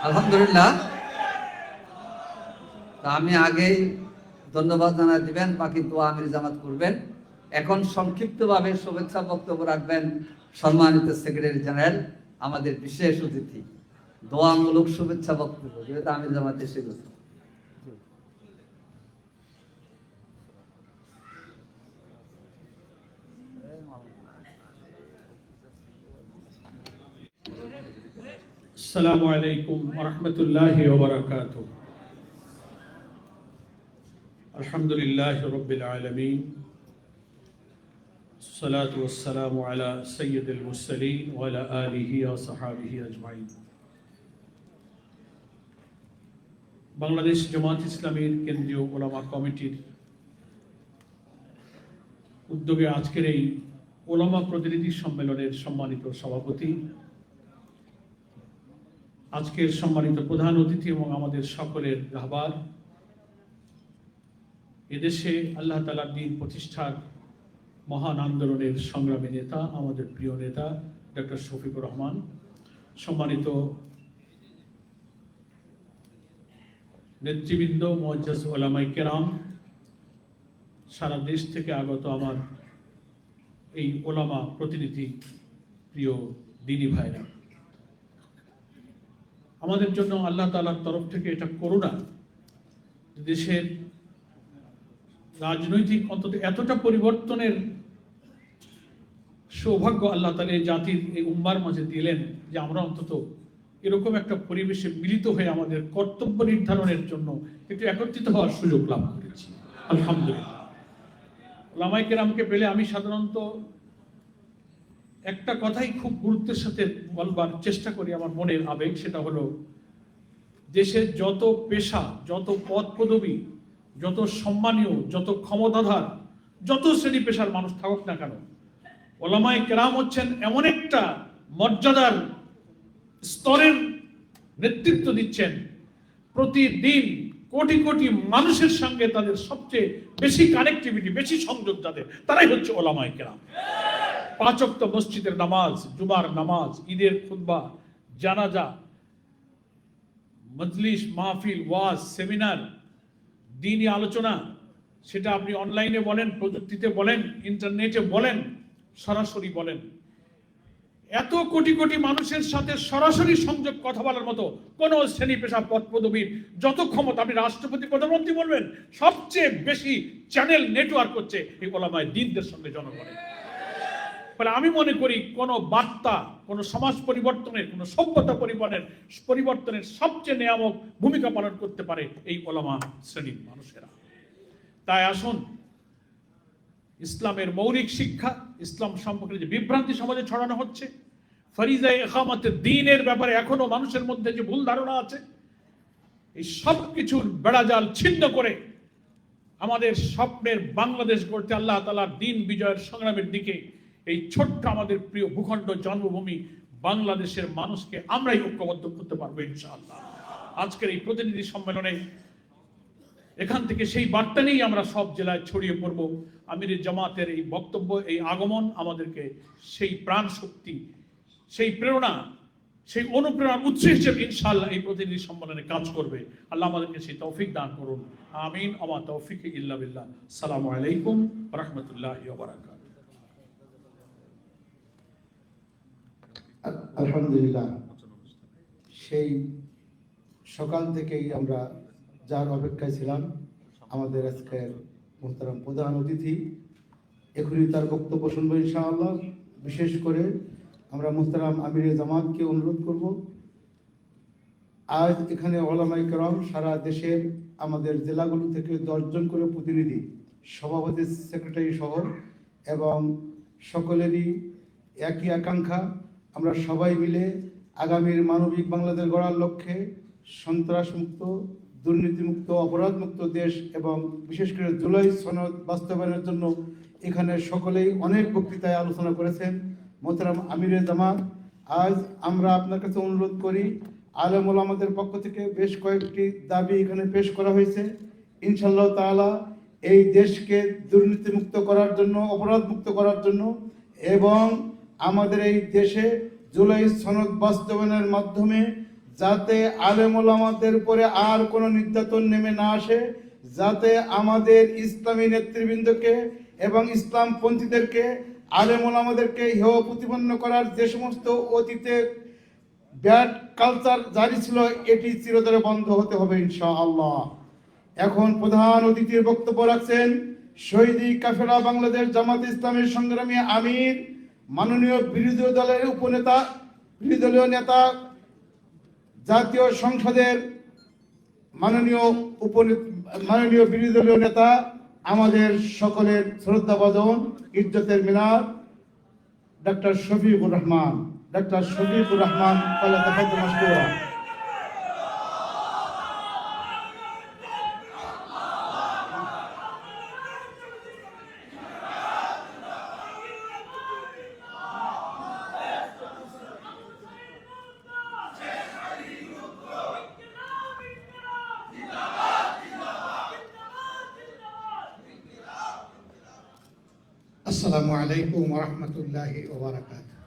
S8: আলহামদুলিল্লাহ। আমি আগেই ধন্যবাদ জানাই দিবেন, বাকি দোয়া আমির জামাত করবেন। এখন সংক্ষিপ্তভাবে শুভেচ্ছা বক্তব্য রাখবেন সম্মানিত সেক্রেটারি জেনারেল, আমাদের বিশেষ অতিথি। দোয়ামূলক শুভেচ্ছা বক্তব্য যেহেতু আমির জামাত এসে গেছে।
S9: السلام عليكم ورحمة الله وبركاته. الحمد لله رب العالمين، الصلاة والسلام على سيد المرسلين وعلى آله وصحابه أجمعين. বাংলাদেশ জামাত ইসলামীর কেন্দ্রীয় ওলামা কমিটির উদ্যোগে আজকের এই ওলামা প্রতিনিধি সম্মেলনের সম্মানিত সভাপতি, আজকের সম্মানিত প্রধান অতিথি এবং আমাদের সকলের রাহবার, এদেশে আল্লাহ তাআলার দ্বীন প্রতিষ্ঠার মহান আন্দোলনের সংগ্রামী নেতা, আমাদের প্রিয় নেতা ডক্টর শফিকুর রহমান, সম্মানিত নেতৃবৃন্দ, মুআজ্জাজ উলামায়ে কেরাম, সারা দেশ থেকে আগত আমার এই ওলামা প্রতিনিধি, প্রিয় দিনী ভাইরা, আমাদের জন্য আল্লাহ তাআলার তরফ থেকে এটা করুণা, দেশের রাজনৈতিক অন্তত এতটা পরিবর্তনের সৌভাগ্য আল্লাহ তাআলা এই জাতির, এই উম্মার মাঝে দিলেন যে আমরা অন্তত এরকম একটা পরিবেশে মিলিত হয়ে আমাদের কর্তব্য নির্ধারণের জন্য একটু একত্রিত হওয়ার সুযোগ লাভ করেছি। আলহামদুলিল্লাহ। ওলামায়ে কেরামকে পেলে আমি সাধারণত একটা কথাই খুব গুরুত্বের সাথে বলবার চেষ্টা করি, আমার মনের আবেগ, সেটা হলো দেশের যত পেশা, যত পদ পদবী, যত সম্মানীয়, যত ক্ষমতাধর, যত শ্রেণী পেশার মানুষ থাকুক না কেন, ওলামায়ে কেরাম হচ্ছেন এমন একটা মর্যাদার স্তরের নেতৃত্ব দিচ্ছেন, প্রতিদিন কোটি কোটি মানুষের সঙ্গে তাদের সবচেয়ে বেশি কানেক্টিভিটি, বেশি সংযোগ যাদের, তারাই হচ্ছে ওলামায়ে কেরাম। 5 ওয়াক্ত মসজিদের নামাজ, জুমার নামাজ, ঈদের খুতবা, জানাজা, মজলিস, মাহফিল, ওয়াজ, সেমিনার, দ্বীনি আলোচনা, সেটা আপনি অনলাইনে বলেন, প্রযুক্তিতে বলেন, ইন্টারনেটে বলেন, সরাসরি বলেন, এত কোটি কোটি মানুষের সাথে সরাসরি সংযোগ কথা বলার মতো কোন শ্রেণী পেশা পদ পদবীর যত ক্ষমতা, আপনি রাষ্ট্রপতি, প্রধানমন্ত্রী বলবেন, সবচেয়ে বেশি চ্যানেল নেটওয়ার্ক হচ্ছে এই ওলামায়ে দ্বীনদের সঙ্গে জনগণের। ফলে আমি মনে করি কোন বার্তা, কোন সমাজ পরিবর্তনের, কোন সভ্যতা পরিবর্তনের সবচেয়ে নিয়ামক ভূমিকা পালন করতে পারে এই ওলামা শ্রেণীর মানুষেরা। তাই আসুন, ইসলামের মৌলিক শিক্ষা, ইসলাম সম্পর্কে যে বিভ্রান্তি সমাজে ছড়ানো হচ্ছে, ফরিজা ইকামাতের দ্বীনের ব্যাপারে এখনো মানুষের মধ্যে যে ভুল ধারণা আছে, এই সব কিছুর বেড়াজাল ছিন্ন করে আমাদের স্বপ্নের বাংলাদেশ গড়তে, আল্লাহ তাআলার দ্বীন বিজয়ের সংগ্রামের দিকে এই ছোট্ট আমাদের প্রিয় ভূখণ্ড জন্মভূমি বাংলাদেশের মানুষকে আমরাই ঐক্যবদ্ধ করতে পারবো ইনশাআল্লাহ। আজকের এই প্রতিনিধি সম্মেলনে এখান থেকে সেই বার্তা নিয়েই আমরা সব জেলায় ছড়িয়ে পড়ব। আমিরের জামাতের এই বক্তব্য, এই আগমন আমাদেরকে সেই প্রাণ শক্তি, সেই প্রেরণা, সেই অনুপ্রেরণার উৎস হিসেবে ইনশাআল্লাহ এই প্রতিনিধি সম্মেলনে কাজ করবে। আল্লাহ আমাদেরকে সেই তৌফিক দান করুন, আমিন। ওয়া মা তৌফিক ইল্লা বিল্লাহ। আসসালামু আলাইকুম ওয়া রাহমাতুল্লাহি ওয়া বারাকাতুহু।
S5: আলহামদুলিল্লাহ, সেই সকাল থেকেই আমরা যার অপেক্ষায় ছিলাম, আমাদের আজকের মুহতারাম প্রধান অতিথি এখনই তার বক্তব্য শুনবো ইনশাআল্লাহ। বিশেষ করে আমরা মুহতারাম আমিরে জামাতকে অনুরোধ করব, আজ এখানে ওলামায়ে কেরাম সারা দেশের আমাদের জেলাগুলো থেকে 10 জন করে প্রতিনিধি, সভাপতি, সেক্রেটারি সহ, এবং সকলেরই একই আকাঙ্ক্ষা, আমরা সবাই মিলে আগামীর মানবিক বাংলাদেশ গড়ার লক্ষ্যে সন্ত্রাসমুক্ত, দুর্নীতিমুক্ত, অপরাধমুক্ত দেশ এবং বিশেষ করে জুলাই সনদ বাস্তবায়নের জন্য এখানে সকলেই অনেক বক্তৃতায় আলোচনা করেছেন। মোহতারাম আমিরে জামাত, আজ আমরা আপনার কাছে অনুরোধ করি, আলেম ওলামাদের পক্ষ থেকে বেশ কয়েকটি দাবি এখানে পেশ করা হয়েছে। ইনশাআল্লাহ তাআলা এই দেশকে দুর্নীতিমুক্ত করার জন্য, অপরাধমুক্ত করার জন্য, এবং আমাদের এই দেশে জুলাই সনদ বাস্তবায়নের মাধ্যমে যাতে আলেম ওলামাদের উপরে আর কোনো নির্যাতন নেমে না আসে, যাতে আমাদের ইসলামী নেতৃবৃন্দকে এবং ইসলামপন্থীদেরকে, আলেম ওলামাদেরকে হেয় প্রতিপন্ন করার যে সমস্ত অতীতে ব্যাড কালচার জারি ছিল, এটি চিরতরে বন্ধ হতে হবে ইনশাআল্লাহ। এখন প্রধান অতিথির বক্তব্য রাখছেন শহীদি কাফেলা বাংলাদেশ জামাত ইসলামের সংগ্রামী আমির, মাননীয় বিরোধী দলের উপনেতা, বিরোধী দলীয় নেতা, জাতীয় সংসদের মাননীয় বিরোধী দলীয় নেতা, আমাদের সকলের শ্রদ্ধাভাজন, ইজ্জতের মিনার, ডক্টর শফিকুর রহমান। ডক্টর শফিকুর রহমান ফালিয়াতাফাদ্দাল মাশকুরা।
S10: আসসালামু আলাইকুম ওয়া রাহমাতুল্লাহি ওয়া বারাকাতুহু।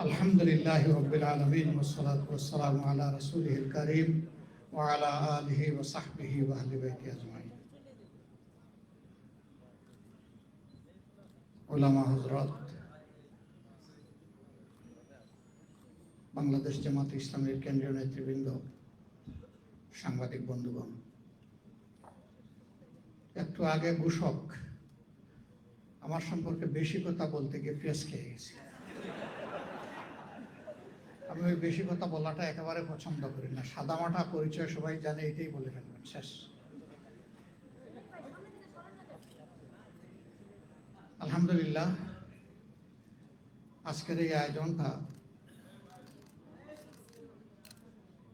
S10: আলহামদুলিল্লাহি রাব্বিল আলামিন ওয়াস সালাতু ওয়াস সালামু আলা রাসূলিহিল কারীম ওয়া আলা আলিহি ওয়া সাহবিহি ওয়া আহলি বাইতি আজমাইন। উলামা হযরত, বাংলাদেশ জামাত ইসলামের কেন্দ্রীয় নেতৃবৃন্দ, সাংবাদিক বন্ধুগণ, একটু আগে ঘোষক আমার সম্পর্কে বেশি কথা বলতে গিয়ে ফেস খেয়ে গেছি। আমি ওই বেশি কথা বলাটা একেবারে পছন্দ করি না। সাদামাটা পরিচয় সবাই জানে, এটাই বলে ফেলবেন, শেষ। আলহামদুলিল্লাহ, আজকের এই আয়োজনটা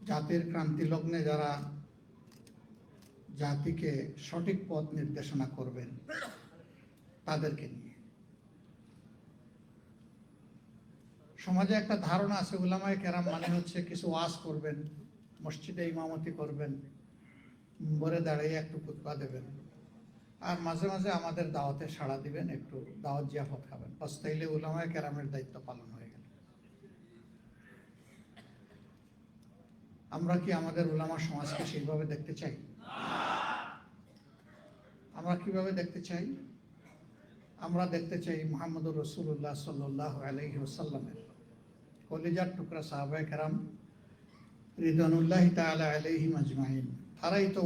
S10: জাতির ক্রান্তি লগ্নে যারা জাতিকে সঠিক পথ নির্দেশনা করবেন তাদেরকে নিয়ে। সমাজে একটা ধারণা আছে, উলামায়ে কেরাম মানে হচ্ছে কিছু ওয়াজ করবেন, মসজিদে ইমামতি করবেন, মিম্বরে দাঁড়িয়ে একটু খুতবা দেবেন, আর মাঝে মাঝে আমাদের দাওয়াতে সাড়া দিবেন, একটু দাওয়াত জিয়াফত খাবেন। বাস তাইলে উলামায়ে কেরামের দায়িত্ব পালন হয়ে গেল। আমরা কি আমাদের উলামা সমাজকে সেইভাবে দেখতে চাই? আমরা কিভাবে দেখতে চাই? আমরা দেখতে চাই মুহাম্মদুর রাসূলুল্লাহ সাল্লাল্লাহু আলাইহি ওয়াসাল্লামের কলিজার টুকরা সাহাবায়ে কেরাম রিদওয়ানুল্লাহি তাআলা আলাইহিম আজমাইন, তারাই তো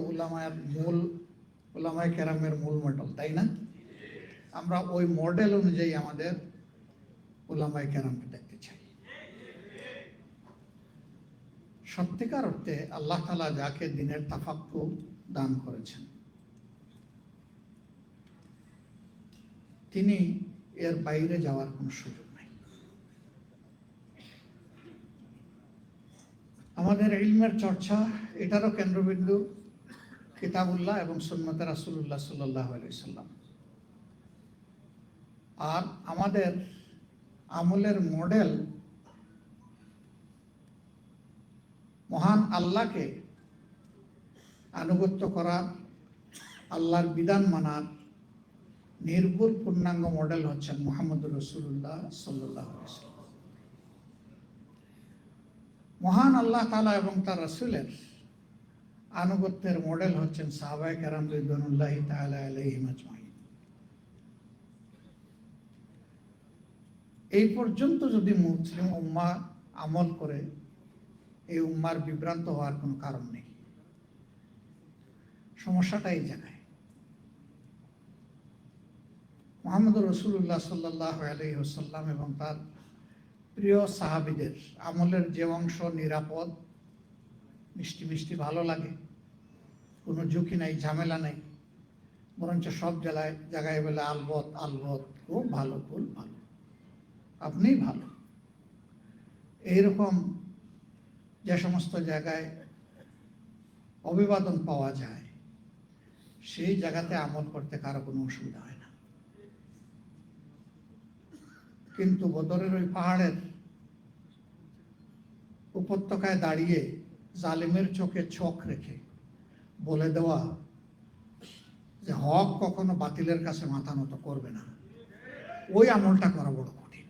S10: উলামায়ে কেরামের মূল মডেল, তাই না? আমরা ওই মডেল অনুযায়ী আমাদের উলামায়ে কেরামকে দেখতে চাই। সত্যিকার অর্থে আল্লাহ তাআলা যাকে দ্বীনের তাফাক্কু দান করেছেন, তিনি এর বাইরে যাওয়ার কোনো সুযোগ নাই। আমাদের ইলমের চর্চা, এটারও কেন্দ্রবিন্দু কিতাবুল্লাহ এবং সুন্নতে রাসূলুল্লাহ সাল্লাল্লাহু আলাইহি সাল্লাম। আর আমাদের আমলের মডেল মহান আল্লাহকে আনুগত্য করার, আল্লাহর বিধান মানার নির্ভুল পূর্ণাঙ্গ মডেল হচ্ছেন মুহাম্মদুর রাসূলুল্লাহ সাল্লাল্লাহু আলাইহি ওয়াসাল্লাম। মহান আল্লাহ তাআলা এবং তার রাসূলের আনুগত্যের মডেল হচ্ছেন সাহাবায়ে কেরাম রিদওয়ানুল্লাহি তাআলা আলাইহিম আজমাইন। এই পর্যন্ত যদি মুসলিম উম্মাহ আমল করে, এই উম্মার বিভ্রান্ত হওয়ার কোনো কারণ নেই। সমস্যাটা এই জায়গায়। মুহাম্মদুর রাসূলুল্লাহ সাল্লাল্লাহু আলাইহি ওয়াসাল্লাম এবং তার প্রিয় সাহাবীদের আমলের যে অংশ নিরাপদ, মিষ্টি মিষ্টি ভালো লাগে, কোনো ঝুঁকি নাই, ঝামেলা নাই, বরঞ্চ সব জায়গায় বলে আলবত আলবত, খুব ভালো, খুব ভালো, আপনি ভালো, এইরকম যে সমস্ত জায়গায় অভিবাদন পাওয়া যায়, সেই জায়গাতে আমল করতে কারো কোনো অসুবিধা হয় না। কিন্তু বদরের ওই পাহাড়ের উপত্যকায় দাঁড়িয়ে জালিমের চোখে চোখ রেখে বলে দেওয়া যে হক কখনো বাতিলের কাছে মাথা নত করবে না, ওই আমলটা করা বড় কঠিন।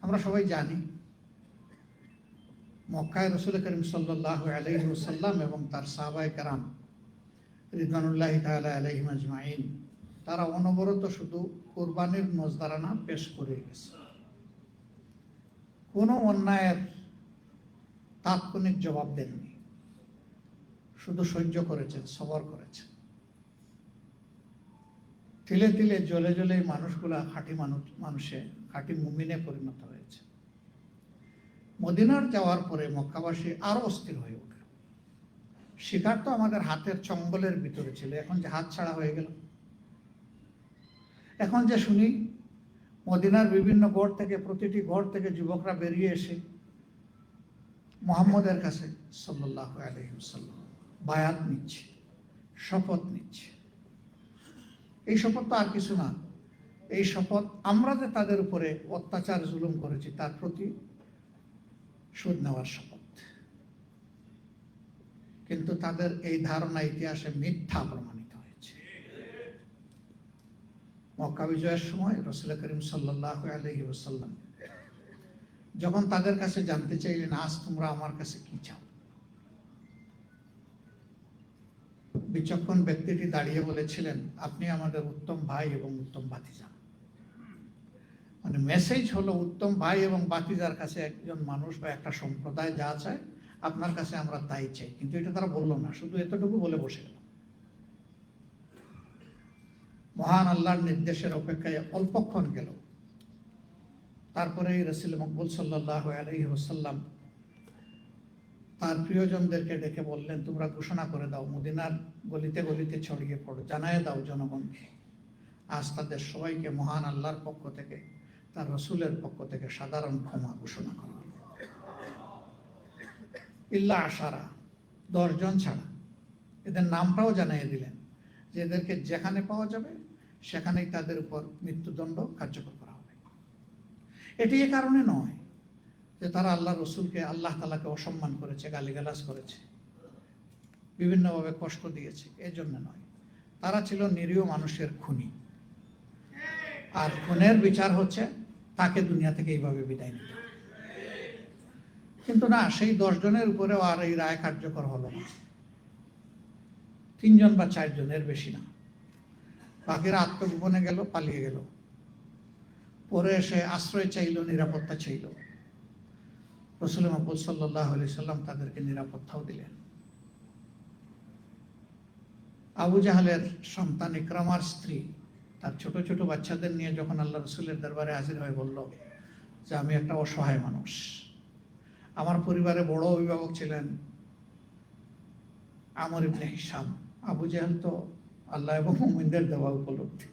S10: আমরা সবাই জানি মক্কায় রাসূল করিম সাল্লাল্লাহু আলাইহি ওয়াসাল্লাম এবং তার সাহাবায়ে কেরাম রিদওয়ানুল্লাহি তাআলা আলাইহিম আজমাইন, তারা অনবরত শুধু কুরবানির নজরানা পেশ করে গেছে। কোনো অন্যায়ের তাৎক্ষণিক জবাব দেননি, শুধু সহ্য করেছেন, সবর করেছেন। তিলে তিলে জ্বলে জ্বলে মানুষগুলা খাঁটি মুমিনে পরিণত হয়েছে। মদিনার যাওয়ার পরে মক্কাবাসী আরো অস্থির হয়ে উঠল। শিকার তো আমাদের হাতের চঙ্গলের ভিতরে ছিল, এখন যে হাত ছাড়া হয়ে গেল। এখন যে শুনি মদিনার বিভিন্ন গড় থেকে, প্রতিটি গড় থেকে যুবকরা বেরিয়ে এসে মুহাম্মদের কাছে সাল্লাল্লাহু আলাইহি ওয়াসাল্লাম বায়াত নিচ্ছে, শপথ নিচ্ছে। এই শপথ তো আর কিছু না, এই শপথ আমরা যে তাদের উপরে অত্যাচার জুলুম করেছি তার প্রতি শোধ নেওয়ার শপথ। কিন্তু তাদের এই ধারণা ইতিহাসে মিথ্যা প্রমাণিত হয়েছে। মক্কা বিজয়ের সময় রাসূল করিম সাল্লাল্লাহু আলাইহি ওয়াসাল্লাম যখন তাদের কাছে জানতে চাইলেন, আজ তোমরা আমার কাছে কি চাও, বিচক্ষণ ব্যক্তিটি দাঁড়িয়ে বলেছিলেন, আপনি আমাদের উত্তম ভাই এবং উত্তম ভাতিজা। মানে মেসেজ হলো, উত্তম ভাই এবং ভাতিজার কাছে একজন মানুষ বা একটা সম্প্রদায় যা চায় আপনার কাছে আমরা তাই চাই। কিন্তু এটা তারা বললো না, শুধু এতটুকু বলে বসে গেল। মহান আল্লাহর নির্দেশের অপেক্ষায় অল্পক্ষণ গেল, তারপরে রাসূল মকবুল সাল্লাল্লাহু আলাইহি ওয়াসাল্লাম তার প্রিয়জনদেরকে ডেকে বললেন, তোমরা ঘোষণা করে দাও, মদিনার গলিতে গলিতে ছড়িয়ে পড়ো, জানায় দাও জনগণকে, আজ তাদের সবাইকে মহান আল্লাহর পক্ষ থেকে, তার রসুলের পক্ষ থেকে সাধারণ ক্ষমা ঘোষণা করা হলো। ইল্লা আশারা, 10 জন ছাড়া। এদের নামটাও জানিয়ে দিলেন যে এদেরকে যেখানে পাওয়া যাবে সেখানেই তাদের উপর মৃত্যুদণ্ড কার্যকর করা হবে। এটি এ কারণে নয় যে তারা আল্লাহ রসুলকে, আল্লাহ তাআলাকে অসম্মান করেছে, গালিগালাজ করেছে। বিভিন্নভাবে কষ্ট দিয়েছে, এর জন্য নয়। তারা ছিল নিরীহ মানুষের খুনি, আর খুনের বিচার হচ্ছে তাকে দুনিয়া থেকে এইভাবে বিদায় নিতে। কিন্তু না, সেই 10 জনের উপরেও আর এই রায় কার্যকর হলো না। 3 জন বা 4 জন, এর বেশি না। বাকিরা আত্মগোপনে গেল, পালিয়ে গেল। পরে এসে আশ্রয় চাইল, নিরাপত্তা চাইল। রাসূল মুহাম্মদ সাল্লাল্লাহু আলাইহি সাল্লাম তাদেরকে নিরাপত্তাও দিলেন। আবু জাহালের সন্তান ইকরামার স্ত্রী তার ছোট ছোট বাচ্চাদের নিয়ে যখন আল্লাহ রসুলের দরবারে হাজির হয়ে বলল যে আমি একটা অসহায় মানুষ, আমার পরিবারে বড় অভিভাবক ছিলেন আমর ইবনে হিশাম। আবু জাহাল তো আল্লাহ এবং মুমিনদের দেওয়া উপলব্ধি,